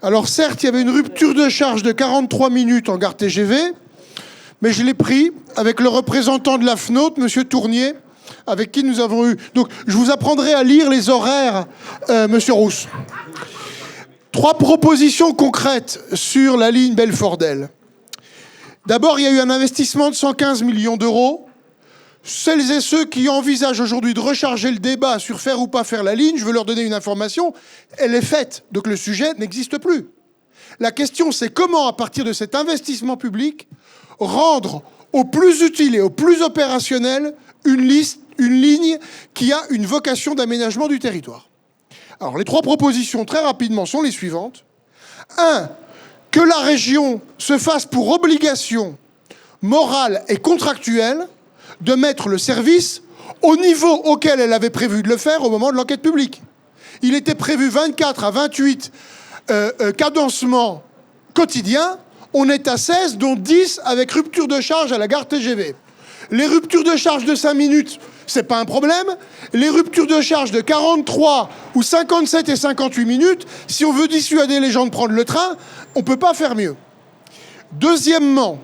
Alors certes, il y avait une rupture de charge de 43 minutes en gare TGV, mais je l'ai pris avec le représentant de la FNOT, M. Tournier, avec qui nous avons eu... Donc je vous apprendrai à lire les horaires, M. Rousse. 3 propositions concrètes sur la ligne Belfort-Del. D'abord, il y a eu un investissement de 115 millions d'euros. Celles et ceux qui envisagent aujourd'hui de recharger le débat sur faire ou pas faire la ligne, je veux leur donner une information, elle est faite, donc le sujet n'existe plus. La question, c'est comment, à partir de cet investissement public, rendre au plus utile et au plus opérationnel une ligne qui a une vocation d'aménagement du territoire. Alors, les 3 propositions, très rapidement, sont les suivantes. 1, que la région se fasse pour obligation morale et contractuelle de mettre le service au niveau auquel elle avait prévu de le faire au moment de l'enquête publique. Il était prévu 24 à 28 cadencements quotidiens. On est à 16, dont 10 avec rupture de charge à la gare TGV. Les ruptures de charge de 5 minutes, c'est pas un problème. Les ruptures de charge de 43 ou 57 et 58 minutes, si on veut dissuader les gens de prendre le train, on peut pas faire mieux. Deuxièmement,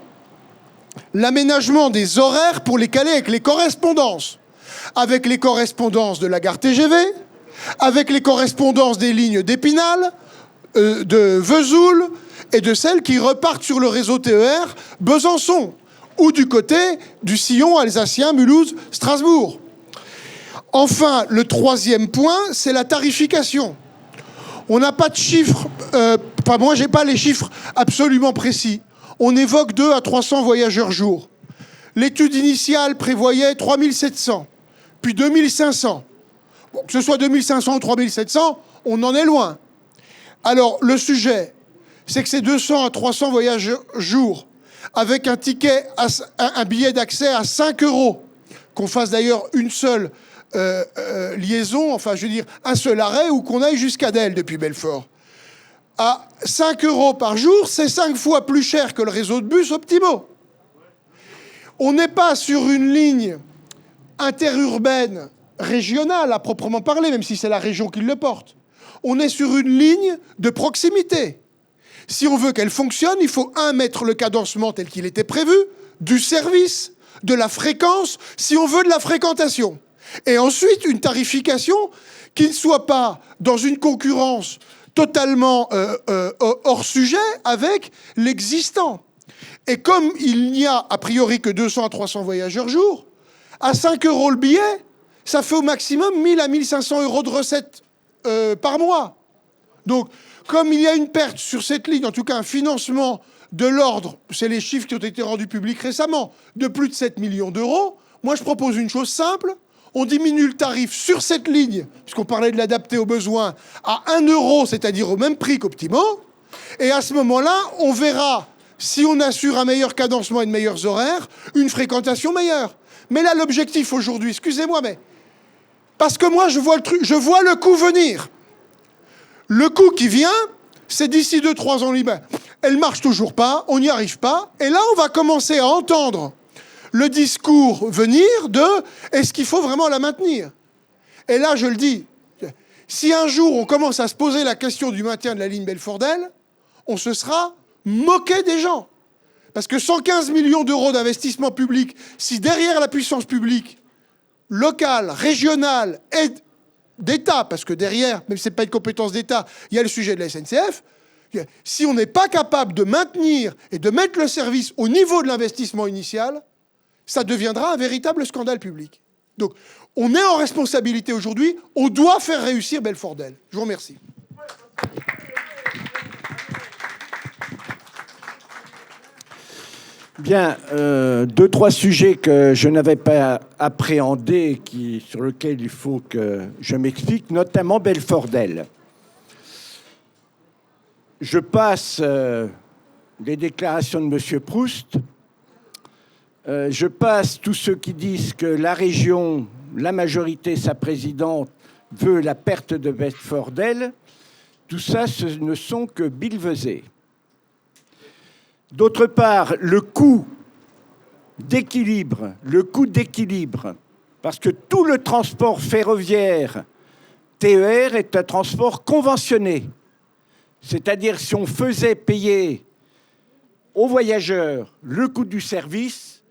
l'aménagement des horaires pour les caler avec les correspondances. Avec les correspondances de la gare TGV, avec les correspondances des lignes d'Épinal, de Vesoul et de celles qui repartent sur le réseau TER Besançon ou du côté du sillon alsacien Mulhouse-Strasbourg. Enfin, le troisième point, c'est la tarification. On n'a pas de chiffres, moi j'ai pas les chiffres absolument précis. On évoque 2 à 300 voyageurs jour. L'étude initiale prévoyait 3700, puis 2500. Bon, que ce soit 2500 ou 3700, on en est loin. Alors, le sujet, c'est que ces 200 à 300 voyageurs jour, avec un billet d'accès à 5 €, qu'on fasse d'ailleurs une seule liaison, enfin, je veux dire, un seul arrêt, ou qu'on aille jusqu'à Delle depuis Belfort. À 5 € par jour, c'est 5 fois plus cher que le réseau de bus Optimo. On n'est pas sur une ligne interurbaine régionale à proprement parler, même si c'est la région qui le porte. On est sur une ligne de proximité. Si on veut qu'elle fonctionne, il faut, mettre le cadencement tel qu'il était prévu, du service, de la fréquence, si on veut de la fréquentation. Et ensuite, une tarification qui ne soit pas dans une concurrence totalement hors sujet avec l'existant. Et comme il n'y a a priori que 200 à 300 voyageurs jour, à 5 € le billet, ça fait au maximum 1000 à 1500 € de recettes par mois. Donc, comme il y a une perte sur cette ligne, en tout cas un financement de l'ordre, c'est les chiffres qui ont été rendus publics récemment, de plus de 7 millions d'euros, moi je propose une chose simple, on diminue le tarif sur cette ligne, puisqu'on parlait de l'adapter aux besoins, à 1 €, c'est-à-dire au même prix qu'Optimo, et à ce moment-là, on verra, si on assure un meilleur cadencement et de meilleurs horaires, une fréquentation meilleure. Mais là, l'objectif aujourd'hui, excusez-moi, mais... Parce que moi, je vois le coup venir. Le coup qui vient, c'est d'ici 2-3 ans, elle marche toujours pas, on n'y arrive pas, et là, on va commencer à entendre le discours venir de « est-ce qu'il faut vraiment la maintenir ?» Et là, je le dis, si un jour on commence à se poser la question du maintien de la ligne Belfort-Delle, on se sera moqué des gens. Parce que 115 millions d'euros d'investissement public, si derrière la puissance publique, locale, régionale et d'État, parce que derrière, même si ce n'est pas une compétence d'État, il y a le sujet de la SNCF, si on n'est pas capable de maintenir et de mettre le service au niveau de l'investissement initial, ça deviendra un véritable scandale public. Donc, on est en responsabilité aujourd'hui, on doit faire réussir Belfort-Delle. Je vous remercie. Bien, 2-3 sujets que je n'avais pas appréhendés, sur lesquels il faut que je m'explique, notamment Belfort-Delle. Je passe les déclarations de M. Proust. Je passe tous ceux qui disent que la région, la majorité, sa présidente, veut la perte de Belfort-Delle. Tout ça, ce ne sont que billevesées. D'autre part, le coût d'équilibre, parce que tout le transport ferroviaire TER est un transport conventionné. C'est-à-dire, si on faisait payer aux voyageurs le coût du service,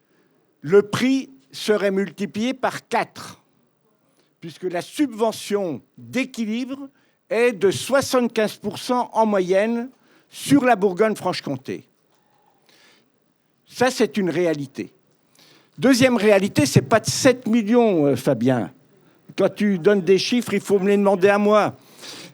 le prix serait multiplié par 4, puisque la subvention d'équilibre est de 75% en moyenne sur la Bourgogne-Franche-Comté. Ça, c'est une réalité. Deuxième réalité, c'est pas de 7 millions, Fabien. Toi, tu donnes des chiffres, il faut me les demander à moi.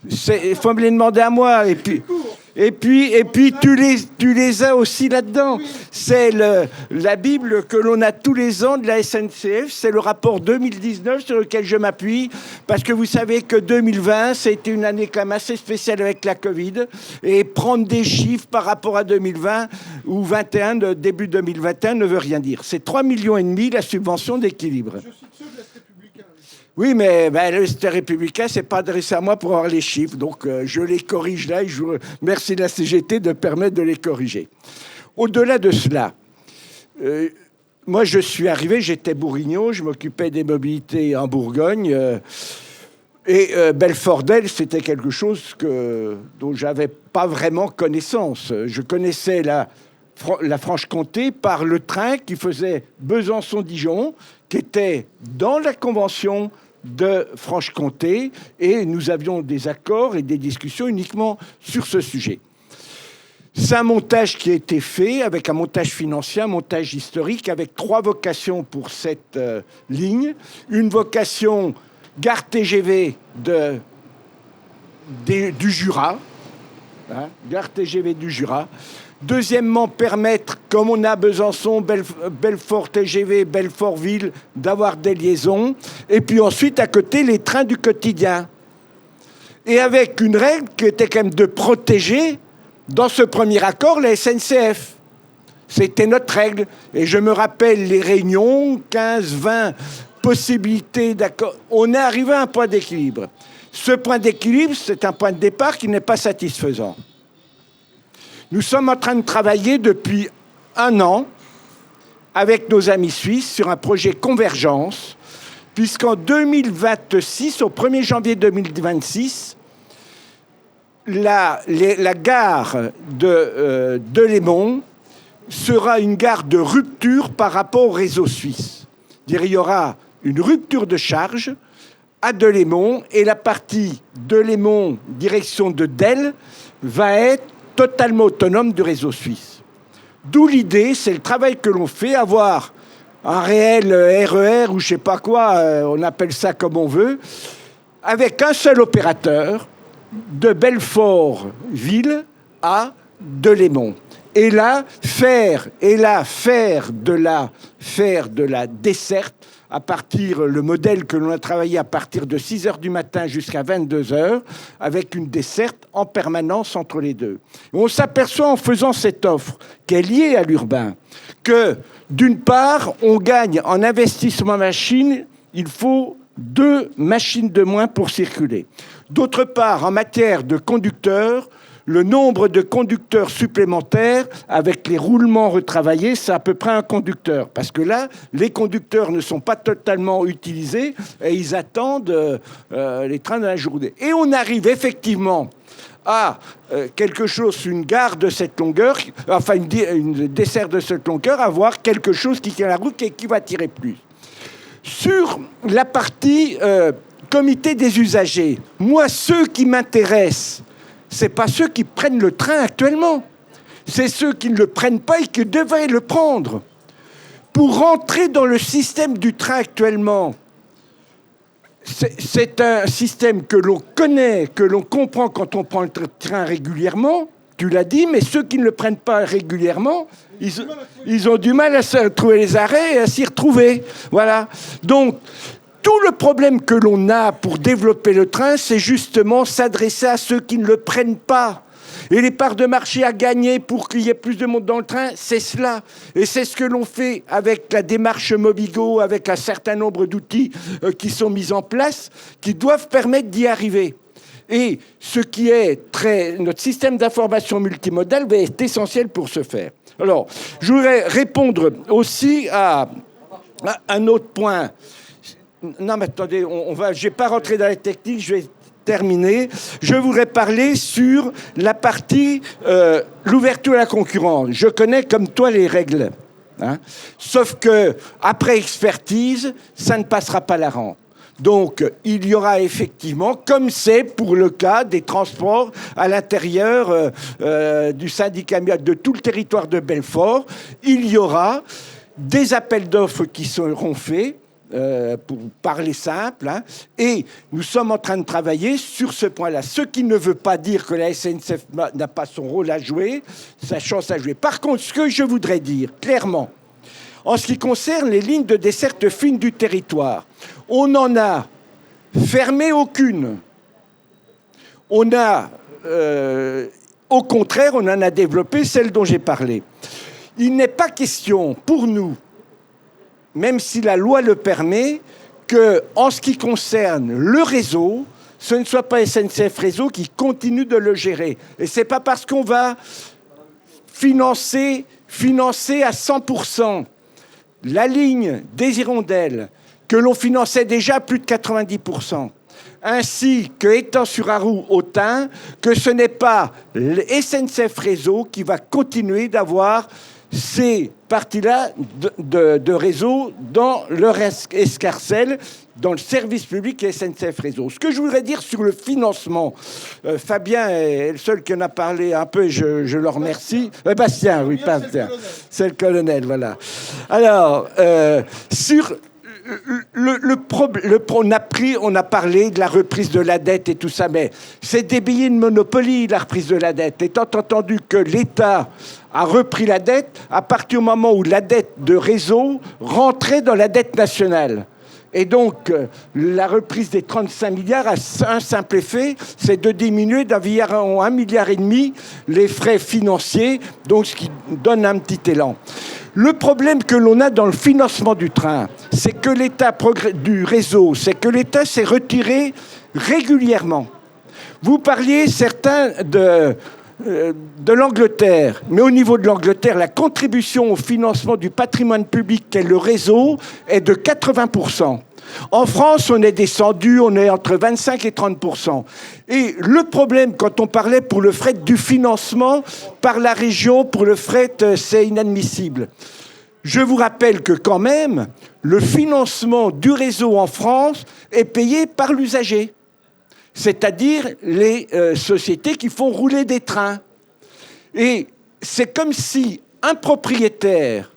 Il faut me les demander à moi. Et puis tu les as aussi là-dedans. C'est la Bible que l'on a tous les ans de la SNCF. C'est le rapport 2019 sur lequel je m'appuie. Parce que vous savez que 2020, c'était une année quand même assez spéciale avec la Covid. Et prendre des chiffres par rapport à 2020 ou 21, début 2021, ne veut rien dire. C'est 3,5 millions la subvention d'équilibre. Oui, mais le C'était Républicain, c'est pas adressé à moi pour avoir les chiffres. Donc, je les corrige là. Et je remercie la CGT de permettre de les corriger. Au-delà de cela, moi, je suis arrivé, j'étais bourguignon, je m'occupais des mobilités en Bourgogne. Et Belfort-Delle, c'était quelque chose dont j'avais pas vraiment connaissance. Je connaissais la la Franche-Comté par le train qui faisait Besançon-Dijon, qui était dans la convention de Franche-Comté, et nous avions des accords et des discussions uniquement sur ce sujet. C'est un montage qui a été fait avec un montage financier, un montage historique, avec 3 vocations pour cette ligne. Une vocation gare TGV du Jura, hein, gare TGV du Jura. Deuxièmement, permettre, comme on a Besançon, Belfort TGV, Belfort-Ville, d'avoir des liaisons. Et puis ensuite, à côté, les trains du quotidien. Et avec une règle qui était quand même de protéger, dans ce premier accord, la SNCF. C'était notre règle. Et je me rappelle les réunions, 15, 20 possibilités d'accord. On est arrivé à un point d'équilibre. Ce point d'équilibre, c'est un point de départ qui n'est pas satisfaisant. Nous sommes en train de travailler depuis 1 an avec nos amis suisses sur un projet Convergence, puisqu'en 2026, au 1er janvier 2026, la gare de Delémont sera une gare de rupture par rapport au réseau suisse. Il y aura une rupture de charge à Delémont et la partie Delémont, direction de Delle, va être totalement autonome du réseau suisse. D'où l'idée, c'est le travail que l'on fait, avoir un réel RER ou je ne sais pas quoi, on appelle ça comme on veut, avec un seul opérateur de Belfort-Ville à Delémont. Et là, faire de la desserte à partir, le modèle que l'on a travaillé à partir de 6h du matin jusqu'à 22h, avec une desserte en permanence entre les deux. Et on s'aperçoit en faisant cette offre, qui est liée à l'urbain, que d'une part, on gagne en investissement machine, il faut 2 machines de moins pour circuler. D'autre part, en matière de conducteurs, le nombre de conducteurs supplémentaires, avec les roulements retravaillés, c'est à peu près un conducteur. Parce que là, les conducteurs ne sont pas totalement utilisés et ils attendent les trains de la journée. Et on arrive effectivement à quelque chose, une gare de cette longueur, enfin une desserte de cette longueur, avoir quelque chose qui tient la route et qui va tirer plus. Sur la partie comité des usagers, moi, ceux qui m'intéressent, ce n'est pas ceux qui prennent le train actuellement. C'est ceux qui ne le prennent pas et qui devraient le prendre. Pour rentrer dans le système du train actuellement, c'est un système que l'on connaît, que l'on comprend quand on prend le train régulièrement. Tu l'as dit, mais ceux qui ne le prennent pas régulièrement, ils ont du mal à trouver les arrêts et à s'y retrouver. Voilà. Donc, tout le problème que l'on a pour développer le train, c'est justement s'adresser à ceux qui ne le prennent pas. Et les parts de marché à gagner pour qu'il y ait plus de monde dans le train, c'est cela. Et c'est ce que l'on fait avec la démarche Mobigo, avec un certain nombre d'outils qui sont mis en place, qui doivent permettre d'y arriver. Et ce qui est notre système d'information multimodal va être essentiel pour ce faire. Alors, je voudrais répondre aussi à un autre point. Non, mais attendez, je ne vais pas rentrer dans les techniques, je vais terminer. Je voudrais parler sur la partie l'ouverture à la concurrence. Je connais comme toi les règles. Hein, sauf que après expertise, ça ne passera pas la rampe. Donc, il y aura effectivement, comme c'est pour le cas des transports à l'intérieur du syndicat de tout le territoire de Belfort, il y aura des appels d'offres qui seront faits, pour parler simple, hein, et nous sommes en train de travailler sur ce point-là. Ce qui ne veut pas dire que la SNCF n'a pas son rôle à jouer, sa chance à jouer. Par contre, ce que je voudrais dire, clairement, en ce qui concerne les lignes de desserte fine du territoire, on n'en a fermé aucune. On a, au contraire, on en a développé celle dont j'ai parlé. Il n'est pas question pour nous, même si la loi le permet, qu'en ce qui concerne le réseau, ce ne soit pas SNCF Réseau qui continue de le gérer. Et ce n'est pas parce qu'on va financer à 100% la ligne des Hirondelles, que l'on finançait déjà à plus de 90%, ainsi que Étang-sur-Arroux-Autun, que ce n'est pas le SNCF Réseau qui va continuer d'avoir ces parties-là de réseau dans leur escarcelle, dans le service public et SNCF Réseau. Ce que je voudrais dire sur le financement, Fabien est le seul qui en a parlé un peu, et je le remercie. Bastien, oui, Bastien. C'est le colonel, voilà. Alors, sur on a parlé de la reprise de la dette et tout ça, mais c'est des billets de Monopoly, la reprise de la dette. Étant entendu que l'État a repris la dette à partir du moment où la dette de réseau rentrait dans la dette nationale. Et donc, la reprise des 35 milliards a un simple effet, c'est de diminuer d'environ 1,5 milliard les frais financiers, donc ce qui donne un petit élan. Le problème que l'on a dans le financement du train, c'est que l'État du réseau, c'est que l'État s'est retiré régulièrement. Vous parliez, certains, de l'Angleterre, mais au niveau de l'Angleterre, la contribution au financement du patrimoine public qu'est le réseau est de 80%. En France, on est descendu, on est entre 25 et 30%. Et le problème, quand on parlait pour le fret du financement par la région, pour le fret, c'est inadmissible. Je vous rappelle que quand même, le financement du réseau en France est payé par l'usager, c'est-à-dire les sociétés qui font rouler des trains. Et c'est comme si un propriétaire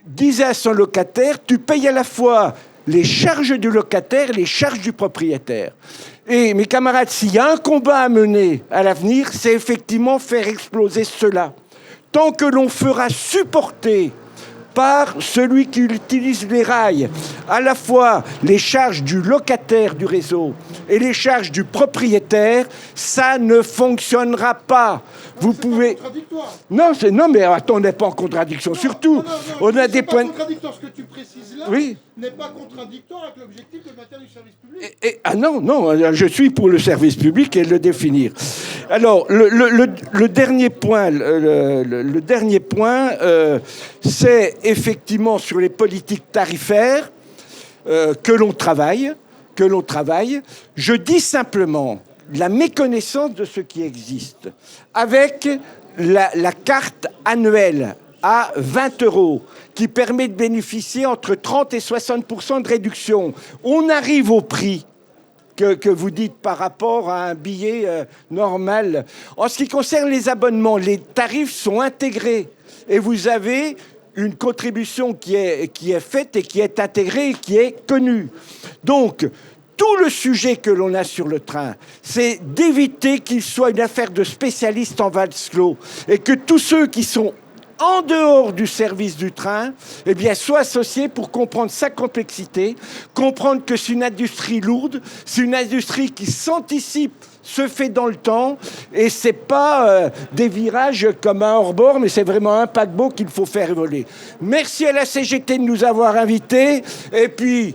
disait à son locataire, tu payes à la fois les charges du locataire et les charges du propriétaire. Et mes camarades, s'il y a un combat à mener à l'avenir, c'est effectivement faire exploser cela. Tant que l'on fera supporter par celui qui utilise les rails, à la fois les charges du locataire du réseau et les charges du propriétaire, ça ne fonctionnera pas. Vous pouvez... Non, mais attends, on n'est pas en contradiction. Non, surtout, non, on a des points... Ce que tu précises là oui. N'est pas contradictoire avec l'objectif de maintien du service public. Non, je suis pour le service public et le définir. Alors, le dernier point, c'est effectivement sur les politiques tarifaires que l'on travaille. Je dis simplement la méconnaissance de ce qui existe. Avec la carte annuelle à 20 € qui permet de bénéficier entre 30 et 60% de réduction, on arrive au prix que vous dites par rapport à un billet normal. En ce qui concerne les abonnements, les tarifs sont intégrés et vous avez une contribution qui est faite et qui est intégrée et qui est connue. Donc, tout le sujet que l'on a sur le train, c'est d'éviter qu'il soit une affaire de spécialistes en vase clos et que tous ceux qui sont en dehors du service du train, eh bien, soient associés pour comprendre sa complexité, comprendre que c'est une industrie lourde, c'est une industrie qui s'anticipe, se fait dans le temps, et c'est pas des virages comme un hors-bord, mais c'est vraiment un paquebot qu'il faut faire évoluer. Merci à la CGT de nous avoir invités, et puis,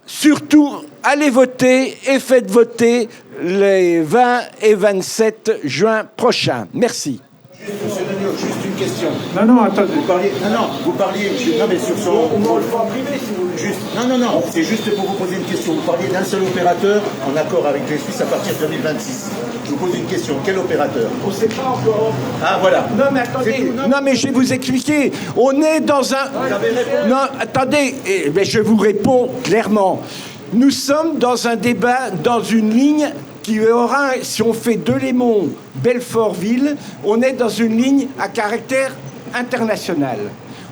surtout, allez voter et faites voter les 20 et 27 juin prochains. Merci. Monsieur Daniel, juste une question. Non, attendez. Vous parliez, non mais sur son... On le fait en privé si vous voulez. Juste, non, c'est juste pour vous poser une question. Vous parliez d'un seul opérateur en accord avec les Suisses à partir de 2026. Je vous pose une question. Quel opérateur? On ne sait pas encore. Ah, voilà. Non, mais attendez. Non, mais je vais vous expliquer. On est dans un... Non, attendez. Mais je vous réponds clairement. Nous sommes dans un débat, dans une ligne qui aura, si on fait Delémont, Belfort-Ville, on est dans une ligne à caractère international.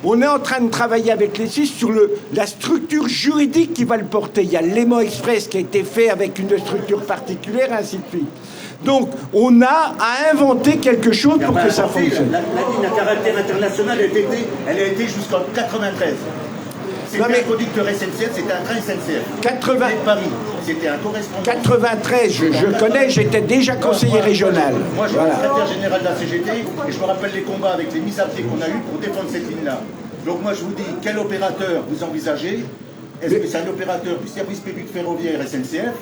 On est en train de travailler avec les Suisses sur la structure juridique qui va le porter. Il y a le Léman Express qui a été fait avec une structure particulière, ainsi de suite. Donc, on a à inventer quelque chose pour que ça fonctionne. La ligne à caractère international, elle a été jusqu'en 93. C'était un conducteur SNCF, c'était un train SNCF. De Paris, c'était un correspondant. 93, je connais, j'étais déjà conseiller régional. Moi, je suis le secrétaire général de la CGT et je me rappelle les combats avec les mises à pied qu'on a eu pour défendre cette ligne-là. Donc moi, je vous dis, quel opérateur vous envisagez? Est-ce que c'est un opérateur du service public ferroviaire SNCF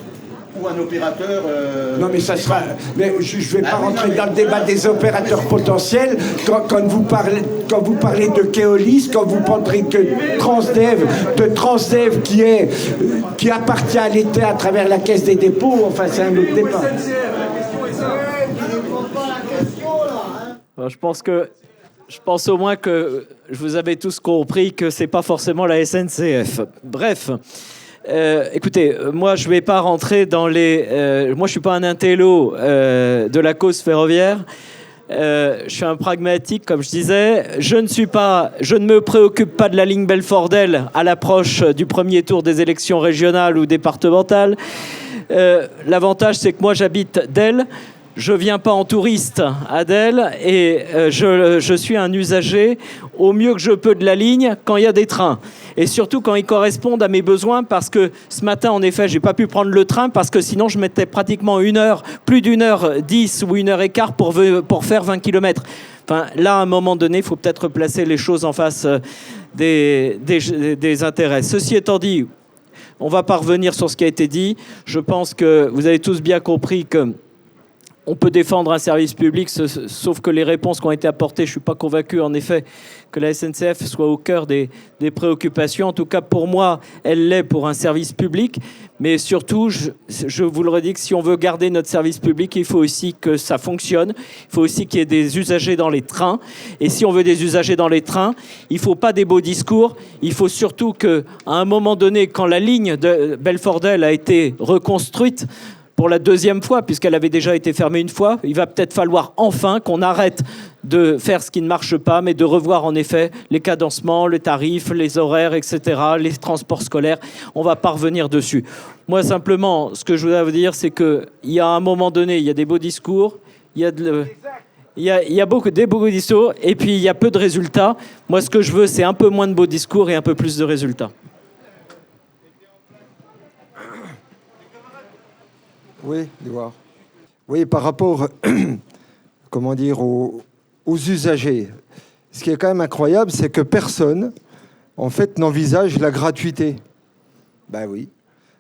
ou un opérateur... Non, mais ça sera... Mais je ne vais pas rentrer dans le débat des opérateurs potentiels. Quand vous parlez de Keolis, quand vous parlez de Transdev qui appartient à l'État à travers la Caisse des dépôts, enfin, c'est un autre débat. Je pense au moins que vous avez tous compris que c'est pas forcément la SNCF. Bref. Écoutez, moi je vais pas rentrer dans les... moi je suis pas un intello de la cause ferroviaire. Je suis un pragmatique, comme je disais. Je ne me préoccupe pas de la ligne Belfort-Del à l'approche du premier tour des élections régionales ou départementales. L'avantage, c'est que moi j'habite Del. Je viens pas en touriste à Del et je suis un usager au mieux que je peux de la ligne quand il y a des trains. Et surtout quand ils correspondent à mes besoins, parce que ce matin, en effet, j'ai pas pu prendre le train parce que sinon je mettais pratiquement plus d'1h10 ou 1h15 pour faire 20 km. Enfin, là, à un moment donné, il faut peut-être placer les choses en face des intérêts. Ceci étant dit, on va pas revenir sur ce qui a été dit. Je pense que vous avez tous bien compris que on peut défendre un service public, sauf que les réponses qui ont été apportées, je ne suis pas convaincu, en effet, que la SNCF soit au cœur des préoccupations. En tout cas, pour moi, elle l'est pour un service public. Mais surtout, je vous le redis, que si on veut garder notre service public, il faut aussi que ça fonctionne. Il faut aussi qu'il y ait des usagers dans les trains. Et si on veut des usagers dans les trains, il ne faut pas des beaux discours. Il faut surtout qu'à un moment donné, quand la ligne de Belfort-Del a été reconstruite, pour la deuxième fois, puisqu'elle avait déjà été fermée une fois, il va peut-être falloir enfin qu'on arrête de faire ce qui ne marche pas, mais de revoir en effet les cadencements, les tarifs, les horaires, etc., les transports scolaires. On va pas revenir dessus. Moi, simplement, ce que je voudrais vous dire, c'est qu'il y a un moment donné, il y a des beaux discours, il y a beaucoup de beaux discours, et puis il y a peu de résultats. Moi, ce que je veux, c'est un peu moins de beaux discours et un peu plus de résultats. Oui, Edouard. Oui, par rapport, comment dire, aux usagers. Ce qui est quand même incroyable, c'est que personne, en fait, n'envisage la gratuité. Ben oui.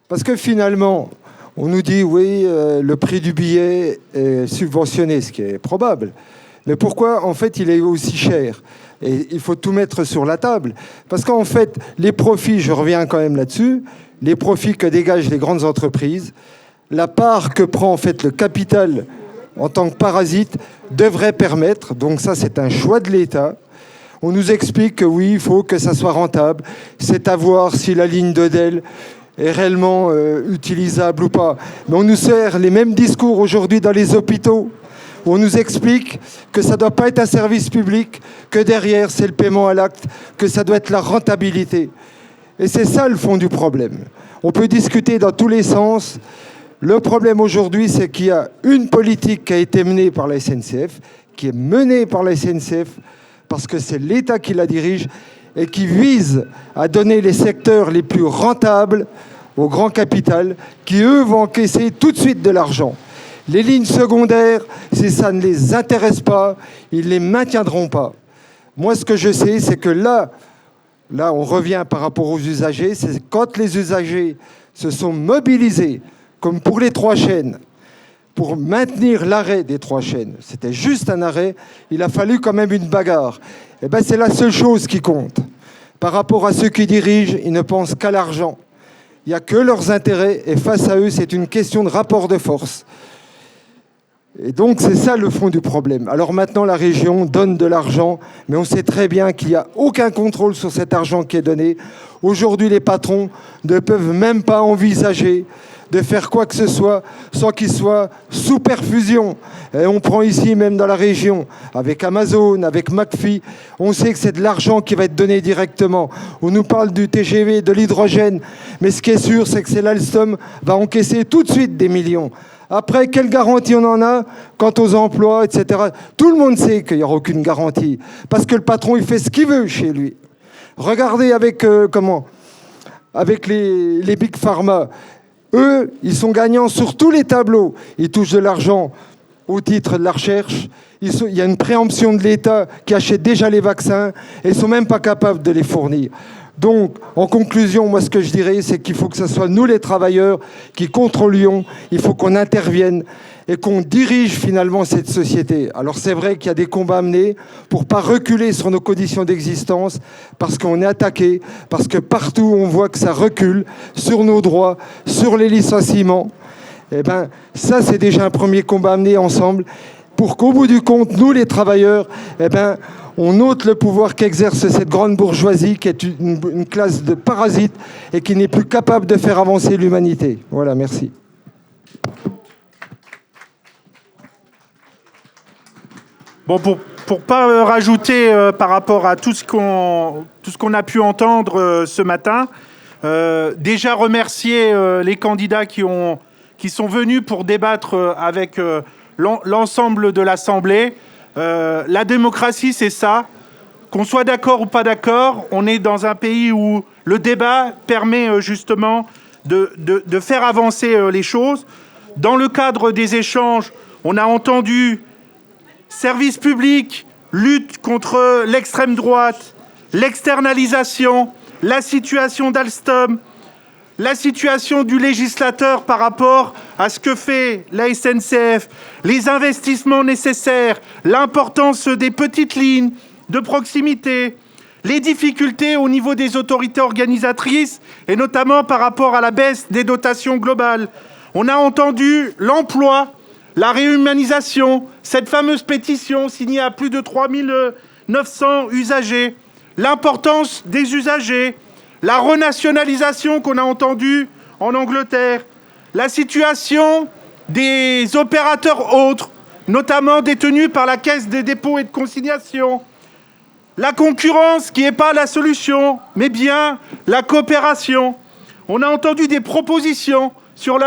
Parce que finalement, on nous dit, oui, le prix du billet est subventionné, ce qui est probable. Mais pourquoi, en fait, il est aussi cher ? Et il faut tout mettre sur la table. Parce qu'en fait, les profits, je reviens quand même là-dessus, les profits que dégagent les grandes entreprises, la part que prend en fait le capital en tant que parasite devrait permettre, donc ça c'est un choix de l'État, on nous explique que oui, il faut que ça soit rentable, c'est à voir si la ligne de Del est réellement utilisable ou pas. Mais on nous sert les mêmes discours aujourd'hui dans les hôpitaux, où on nous explique que ça ne doit pas être un service public, que derrière c'est le paiement à l'acte, que ça doit être la rentabilité. Et c'est ça le fond du problème. On peut discuter dans tous les sens. Le problème aujourd'hui, c'est qu'il y a une politique qui a été menée par la SNCF, qui est menée par la SNCF parce que c'est l'État qui la dirige et qui vise à donner les secteurs les plus rentables au grand capital, qui eux vont encaisser tout de suite de l'argent. Les lignes secondaires, si ça ne les intéresse pas, ils ne les maintiendront pas. Moi, ce que je sais, c'est que là, on revient par rapport aux usagers, c'est quand les usagers se sont mobilisés, comme pour les 3 chaînes, pour maintenir l'arrêt des 3 chaînes. C'était juste un arrêt, il a fallu quand même une bagarre. Et bien c'est la seule chose qui compte. Par rapport à ceux qui dirigent, ils ne pensent qu'à l'argent. Il n'y a que leurs intérêts, et face à eux, c'est une question de rapport de force. Et donc c'est ça le fond du problème. Alors maintenant, la région donne de l'argent, mais on sait très bien qu'il n'y a aucun contrôle sur cet argent qui est donné. Aujourd'hui, les patrons ne peuvent même pas envisager de faire quoi que ce soit sans qu'il soit sous perfusion. Et on prend ici, même dans la région, avec Amazon, avec McPhee, on sait que c'est de l'argent qui va être donné directement. On nous parle du TGV, de l'hydrogène, mais ce qui est sûr, c'est que l'Alstom va encaisser tout de suite des millions. Après, quelle garantie on en a quant aux emplois, etc. Tout le monde sait qu'il n'y aura aucune garantie, parce que le patron, il fait ce qu'il veut chez lui. Regardez avec, avec les Big Pharma. Eux, ils sont gagnants sur tous les tableaux. Ils touchent de l'argent au titre de la recherche. Il y a une préemption de l'État qui achète déjà les vaccins et ils ne sont même pas capables de les fournir. Donc, en conclusion, moi, ce que je dirais, c'est qu'il faut que ce soit nous, les travailleurs, qui contrôlions. Il faut qu'on intervienne et qu'on dirige finalement cette société. Alors, c'est vrai qu'il y a des combats à mener pour ne pas reculer sur nos conditions d'existence, parce qu'on est attaqué, parce que partout, on voit que ça recule sur nos droits, sur les licenciements. Eh bien, ça, c'est déjà un premier combat à mener ensemble pour qu'au bout du compte, nous, les travailleurs, eh bien, on ôte le pouvoir qu'exerce cette grande bourgeoisie qui est une classe de parasites et qui n'est plus capable de faire avancer l'humanité. Voilà, merci. Bon, pour pas rajouter par rapport à tout ce qu'on a pu entendre ce matin, déjà remercier les candidats qui sont venus pour débattre avec l'ensemble de l'Assemblée. La démocratie, c'est ça. Qu'on soit d'accord ou pas d'accord, on est dans un pays où le débat permet justement de faire avancer les choses. Dans le cadre des échanges, on a entendu service public, lutte contre l'extrême droite, l'externalisation, la situation d'Alstom, la situation du législateur par rapport à ce que fait la SNCF, les investissements nécessaires, l'importance des petites lignes de proximité, les difficultés au niveau des autorités organisatrices et notamment par rapport à la baisse des dotations globales. On a entendu l'emploi, la réhumanisation, cette fameuse pétition signée à plus de 3900 usagers, l'importance des usagers, la renationalisation qu'on a entendue en Angleterre, la situation des opérateurs autres, notamment détenus par la Caisse des dépôts et de consignation, la concurrence qui n'est pas la solution, mais bien la coopération. On a entendu des propositions sur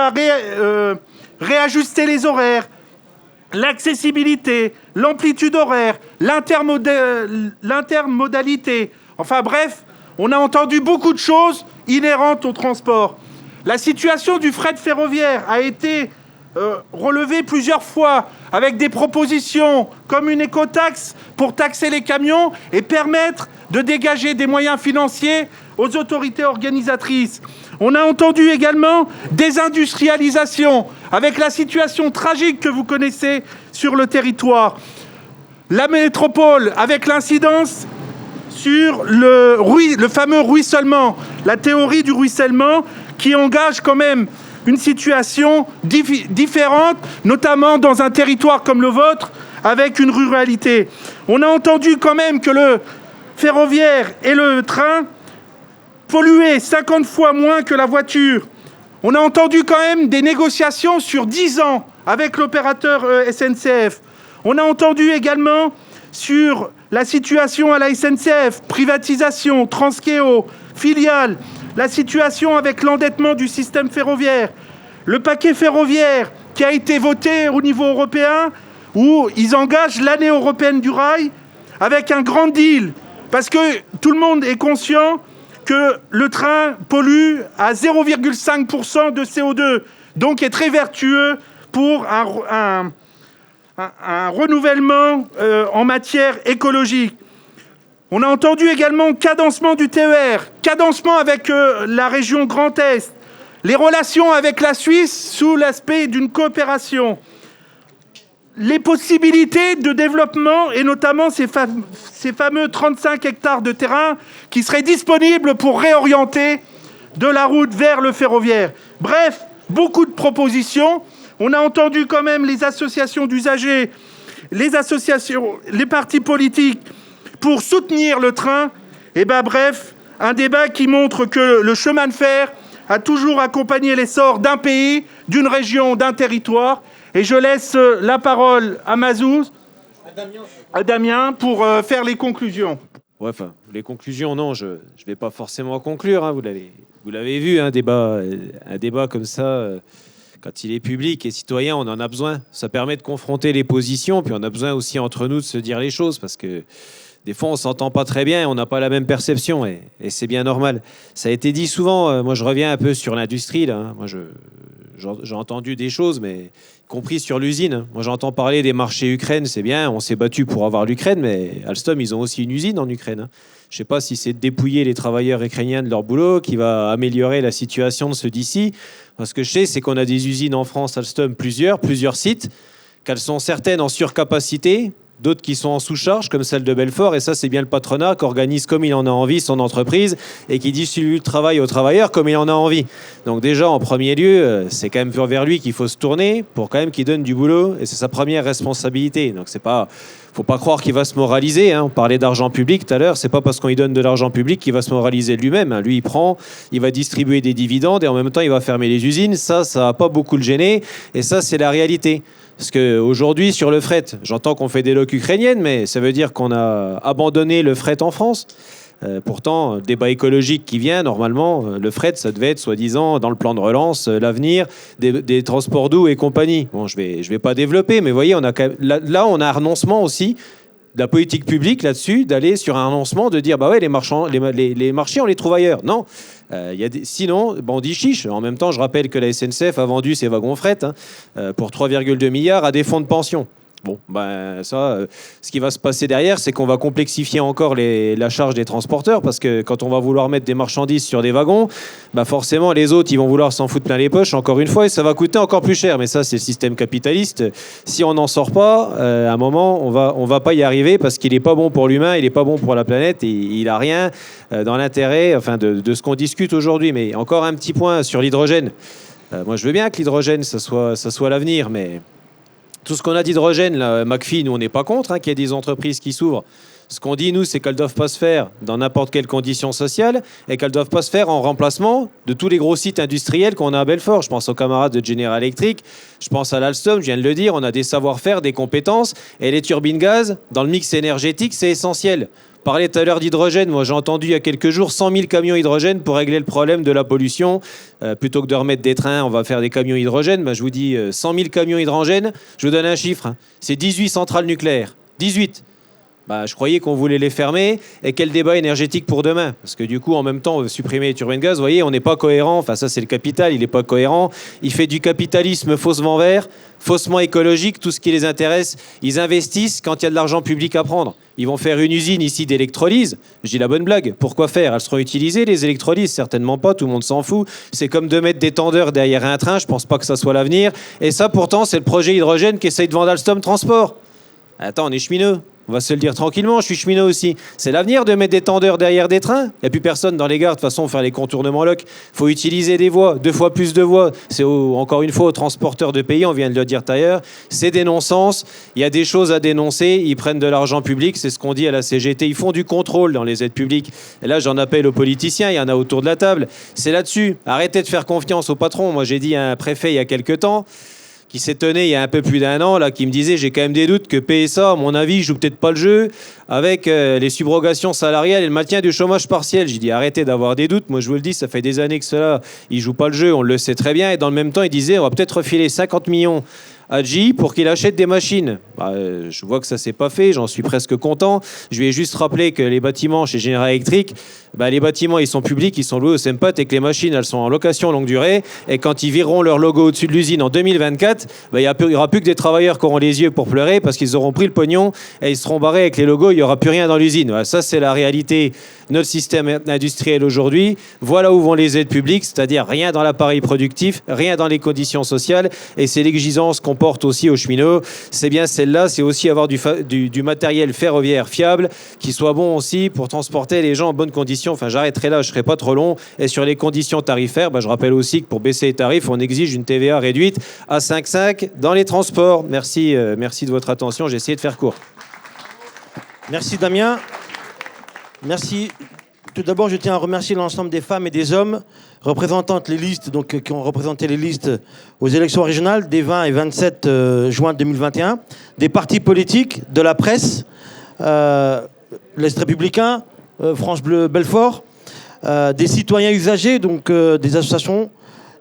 réajuster les horaires, l'accessibilité, l'amplitude horaire, l'intermodalité. Enfin bref, on a entendu beaucoup de choses inhérentes au transport. La situation du fret ferroviaire a été relevée plusieurs fois avec des propositions comme une écotaxe pour taxer les camions et permettre de dégager des moyens financiers aux autorités organisatrices. On a entendu également désindustrialisation avec la situation tragique que vous connaissez sur le territoire. La métropole avec l'incidence sur le fameux ruissellement, la théorie du ruissellement qui engage quand même une situation différente, notamment dans un territoire comme le vôtre, avec une ruralité. On a entendu quand même que le ferroviaire et le train polluaient 50 fois moins que la voiture. On a entendu quand même des négociations sur 10 ans avec l'opérateur SNCF. On a entendu également sur la situation à la SNCF, privatisation, Transkéo, filiale, la situation avec l'endettement du système ferroviaire, le paquet ferroviaire qui a été voté au niveau européen, où ils engagent l'année européenne du rail avec un grand deal, parce que tout le monde est conscient que le train pollue à 0,5% de CO2, donc est très vertueux pour un renouvellement en matière écologique. On a entendu également cadencement du TER, cadencement avec la région Grand Est, les relations avec la Suisse sous l'aspect d'une coopération, les possibilités de développement et notamment ces fameux 35 hectares de terrain qui seraient disponibles pour réorienter de la route vers le ferroviaire. Bref, beaucoup de propositions. On a entendu quand même les associations d'usagers, les associations, les partis politiques pour soutenir le train. Et ben bref, un débat qui montre que le chemin de fer a toujours accompagné l'essor d'un pays, d'une région, d'un territoire. Et je laisse la parole à Mazouz, à Damien, pour faire les conclusions. Ouais, enfin, les conclusions, non, je ne vais pas forcément conclure. Hein, vous l'avez vu, un débat comme ça, quand il est public et citoyen, on en a besoin. Ça permet de confronter les positions, puis on a besoin aussi entre nous de se dire les choses, parce que des fois, on ne s'entend pas très bien, on n'a pas la même perception, et c'est bien normal. Ça a été dit souvent, moi je reviens un peu sur l'industrie, là. Hein. Moi, j'ai entendu des choses, mais y compris sur l'usine. Moi, j'entends parler des marchés Ukraine, c'est bien, on s'est battu pour avoir l'Ukraine, mais Alstom, ils ont aussi une usine en Ukraine. Je ne sais pas si c'est de dépouiller les travailleurs ukrainiens de leur boulot qui va améliorer la situation de ceux d'ici. Ce que je sais, c'est qu'on a des usines en France, Alstom, plusieurs sites, qu'elles sont certaines en surcapacité, d'autres qui sont en sous-charge, comme celle de Belfort, et ça, c'est bien le patronat qui organise comme il en a envie son entreprise et qui distribue le travail aux travailleurs comme il en a envie. Donc déjà, en premier lieu, c'est quand même vers lui qu'il faut se tourner pour quand même qu'il donne du boulot, et c'est sa première responsabilité. Donc c'est pas... faut pas croire qu'il va se moraliser, hein. On parlait d'argent public tout à l'heure, c'est pas parce qu'on lui donne de l'argent public qu'il va se moraliser lui-même, hein. Lui, il prend, il va distribuer des dividendes et en même temps, il va fermer les usines. Ça va pas beaucoup le gêner, et ça, c'est la réalité. Parce qu'aujourd'hui, sur le fret, j'entends qu'on fait des locs ukrainiennes, mais ça veut dire qu'on a abandonné le fret en France. Pourtant, débat écologique qui vient, normalement, le fret, ça devait être, soi-disant, dans le plan de relance, l'avenir des transports doux et compagnie. Bon, je vais pas développer, mais vous voyez, on a quand même, là, on a un renoncement aussi de la politique publique là-dessus, d'aller sur un renoncement, de dire, bah ouais, les marchés, on les trouve ailleurs. Non. Sinon, on dit chiche. En même temps, je rappelle que la SNCF a vendu ses wagons fret pour 3,2 milliards à des fonds de pension. Bon, ce qui va se passer derrière, c'est qu'on va complexifier encore la charge des transporteurs, parce que quand on va vouloir mettre des marchandises sur des wagons, forcément, les autres, ils vont vouloir s'en foutre plein les poches, encore une fois, et ça va coûter encore plus cher. Mais ça, c'est le système capitaliste. Si on n'en sort pas, à un moment, on va pas y arriver, parce qu'il n'est pas bon pour l'humain, il n'est pas bon pour la planète, et il n'a rien dans l'intérêt de ce qu'on discute aujourd'hui. Mais encore un petit point sur l'hydrogène. Moi, je veux bien que l'hydrogène, ça soit l'avenir, mais... Tout ce qu'on a d'hydrogène, là, McPhee, nous, on n'est pas contre, qu'il y ait des entreprises qui s'ouvrent. Ce qu'on dit, nous, c'est qu'elles ne doivent pas se faire dans n'importe quelle condition sociale et qu'elles ne doivent pas se faire en remplacement de tous les gros sites industriels qu'on a à Belfort. Je pense aux camarades de General Electric, je pense à l'Alstom, je viens de le dire, on a des savoir-faire, des compétences, et les turbines gaz, dans le mix énergétique, c'est essentiel. Parlait tout à l'heure d'hydrogène. Moi, j'ai entendu il y a quelques jours 100 000 camions hydrogène pour régler le problème de la pollution. Plutôt que de remettre des trains, on va faire des camions hydrogène. Je vous dis 100 000 camions hydrogène. Je vous donne un chiffre. C'est 18 centrales nucléaires. 18. Je croyais qu'on voulait les fermer. Et quel débat énergétique pour demain? Parce que du coup, en même temps, on veut supprimer les turbines gaz. Vous voyez, on n'est pas cohérent. Enfin, ça, c'est le capital. Il n'est pas cohérent. Il fait du capitalisme faussement vert, faussement écologique. Tout ce qui les intéresse, ils investissent quand il y a de l'argent public à prendre. Ils vont faire une usine ici d'électrolyse. Je dis la bonne blague. Pourquoi faire? Elles seront utilisées, les électrolyses? Certainement pas. Tout le monde s'en fout. C'est comme de mettre des tendeurs derrière un train. Je pense pas que ça soit l'avenir. Et ça, pourtant, c'est le projet hydrogène qu'essaye de vendre Alstom Transport. Attends, on est chemineux. On va se le dire tranquillement, je suis cheminot aussi. C'est l'avenir de mettre des tendeurs derrière des trains. Il n'y a plus personne dans les gares. De toute façon, faire les contournements loc, il faut utiliser des voies, 2 fois plus de voies. C'est encore une fois aux transporteurs de pays, on vient de le dire tout à l'heure. C'est des non-sens. Il y a des choses à dénoncer. Ils prennent de l'argent public, c'est ce qu'on dit à la CGT. Ils font du contrôle dans les aides publiques. Et là, j'en appelle aux politiciens, il y en a autour de la table. C'est là-dessus. Arrêtez de faire confiance au patron. Moi, j'ai dit à un préfet il y a quelques temps, qui s'étonnait il y a un peu plus d'1 an, là, qui me disait j'ai quand même des doutes que PSA, à mon avis, joue peut-être pas le jeu avec les subrogations salariales et le maintien du chômage partiel. J'ai dit arrêtez d'avoir des doutes. Moi, je vous le dis, ça fait des années que cela, il joue pas le jeu, on le sait très bien. Et dans le même temps, il disait on va peut-être refiler 50 millions à GE pour qu'il achète des machines. Je vois que ça s'est pas fait, j'en suis presque content. Je lui ai juste rappelé que les bâtiments chez General Electric, les bâtiments ils sont publics, ils sont loués au Sempat et que les machines elles sont en location longue durée. Et quand ils vireront leur logo au-dessus de l'usine en 2024, il n'y aura plus que des travailleurs qui auront les yeux pour pleurer parce qu'ils auront pris le pognon et ils seront barrés avec les logos, il n'y aura plus rien dans l'usine. Voilà, ça c'est la réalité de notre système industriel aujourd'hui. Voilà où vont les aides publiques, c'est-à-dire rien dans l'appareil productif, rien dans les conditions sociales, et c'est l'exigence qu'on porte aussi aux cheminots. C'est bien celle-là, c'est aussi avoir du matériel ferroviaire fiable qui soit bon aussi pour transporter les gens en bonnes conditions. Enfin, j'arrêterai là, je ne serai pas trop long. Et sur les conditions tarifaires, je rappelle aussi que pour baisser les tarifs, on exige une TVA réduite à 5,5 dans les transports. Merci de votre attention, j'ai essayé de faire court. Merci Damien. Merci. Tout d'abord, je tiens à remercier l'ensemble des femmes et des hommes représentant les listes, qui ont représenté les listes aux élections régionales des 20 et 27 juin 2021, des partis politiques, de la presse, l'Est républicain, France Bleu Belfort, des citoyens usagers, des associations,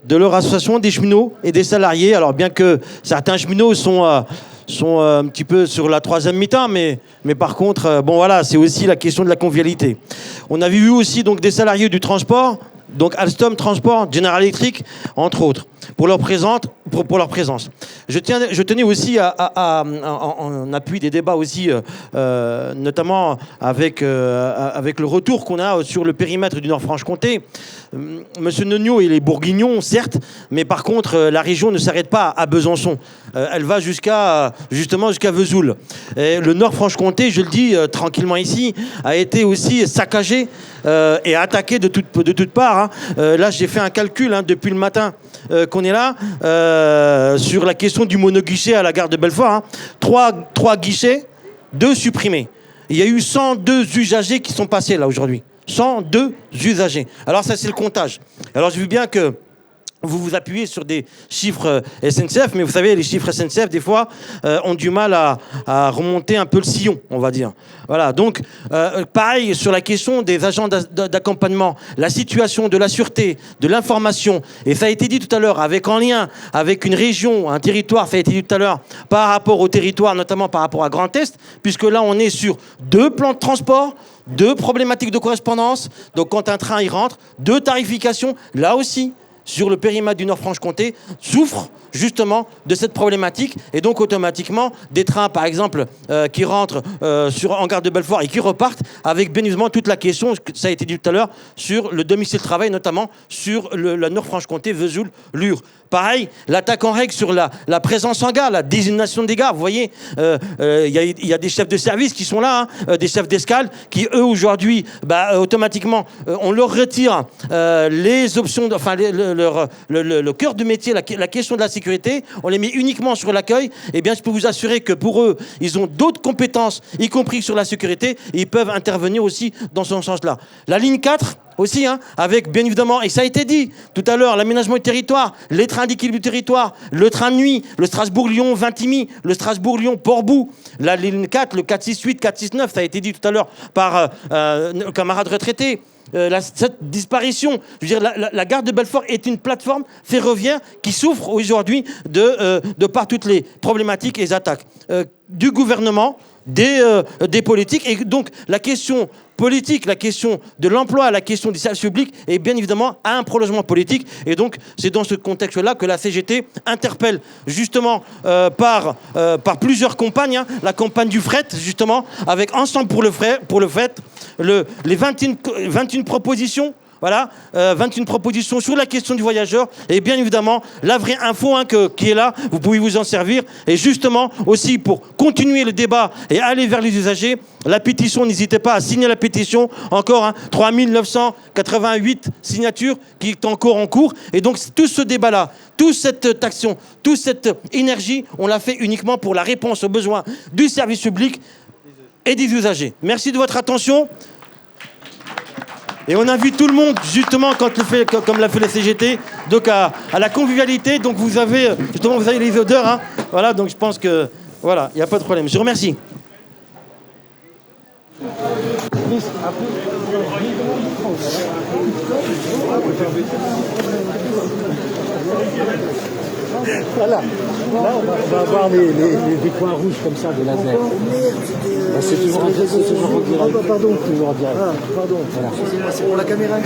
de leur association, des cheminots et des salariés. Alors bien que certains cheminots sont un petit peu sur la troisième mi-temps, mais par contre, c'est aussi la question de la convivialité. On a vu aussi des salariés du transport, donc Alstom Transport, General Electric, entre autres. pour leur présence. Je tenais aussi en appui des débats aussi, notamment avec le retour qu'on a sur le périmètre du Nord-Franche-Comté. Monsieur Neugnot, il est bourguignon, certes, mais par contre, la région ne s'arrête pas à Besançon. Elle va jusqu'à Vesoul. Et le Nord-Franche-Comté, je le dis tranquillement ici, a été aussi saccagé et attaqué de toutes parts. Hein. Là, j'ai fait un calcul depuis le matin qu'on est là sur la question du monoguichet à la gare de Belfort. Hein. 3 guichets, 2 supprimés. Il y a eu 102 usagers qui sont passés là aujourd'hui. 102 usagers. Alors ça, c'est le comptage. Alors je veux bien que vous vous appuyez sur des chiffres SNCF, mais vous savez, les chiffres SNCF, des fois, ont du mal à remonter un peu le sillon, on va dire. Voilà, donc, pareil, sur la question des agents d'accompagnement, la situation de la sûreté, de l'information, et ça a été dit tout à l'heure, en lien avec une région, un territoire, ça a été dit tout à l'heure, par rapport au territoire, notamment par rapport à Grand Est, puisque là, on est sur 2 plans de transport, 2 problématiques de correspondance, donc quand un train y rentre, 2 tarifications, là aussi, sur le périmètre du Nord-Franche-Comté, souffrent justement de cette problématique. Et donc, automatiquement, des trains, par exemple, qui rentrent en gare de Belfort et qui repartent, avec bien évidemment toute la question, ça a été dit tout à l'heure, sur le domicile-travail, notamment sur la Nord-Franche-Comté, Vesoul, Lure. Pareil, l'attaque en règle sur la présence en gare, la désignation des gares. Vous voyez, il y a des chefs de service qui sont là, hein, des chefs d'escale, qui, eux, aujourd'hui, automatiquement, on leur retire les options, le cœur du métier, la question de la sécurité, on les met uniquement sur l'accueil. Eh bien, je peux vous assurer que pour eux, ils ont d'autres compétences, y compris sur la sécurité, et ils peuvent intervenir aussi dans ce sens-là. La ligne 4, aussi, hein, avec bien évidemment, et ça a été dit tout à l'heure, l'aménagement du territoire, les trains d'équilibre du territoire, le train de nuit, le Strasbourg-Lyon-Vintimille, le Strasbourg-Lyon-Port-Bou, la ligne 4, le 468, 469, ça a été dit tout à l'heure par le camarade retraité. Cette disparition, je veux dire, la gare de Belfort est une plateforme ferroviaire qui souffre aujourd'hui de par toutes les problématiques et les attaques du gouvernement, des politiques. Et donc la question politique, la question de l'emploi, la question du service public est bien évidemment à un prolongement politique. Et donc c'est dans ce contexte-là que la CGT interpelle justement par plusieurs campagnes, hein, la campagne du fret justement, avec Ensemble pour le fret, les 21 propositions. Voilà, 21 propositions sur la question du voyageur. Et bien évidemment, la vraie info qui est là, vous pouvez vous en servir. Et justement, aussi pour continuer le débat et aller vers les usagers, la pétition, n'hésitez pas à signer la pétition. Encore 3988 signatures qui est encore en cours. Et donc, tout ce débat-là, toute cette action, toute cette énergie, on l'a fait uniquement pour la réponse aux besoins du service public et des usagers. Merci de votre attention. Et on invite tout le monde, justement, comme l'a fait la CGT, donc à la convivialité. Donc vous avez les odeurs. Hein. Voilà, donc je pense que, voilà, il n'y a pas de problème. Je vous remercie. Voilà. Là, on va avoir des points rouges comme ça, des lasers. C'est toujours en direct. Pardon. Toujours en direct. Ah, pardon. Voilà. Excusez-moi, c'est pour la caméra.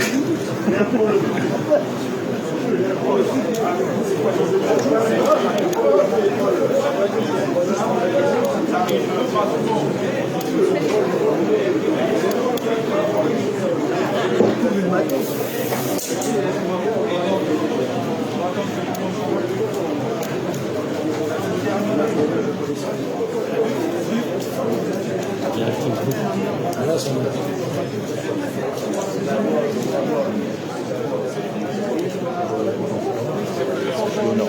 Non.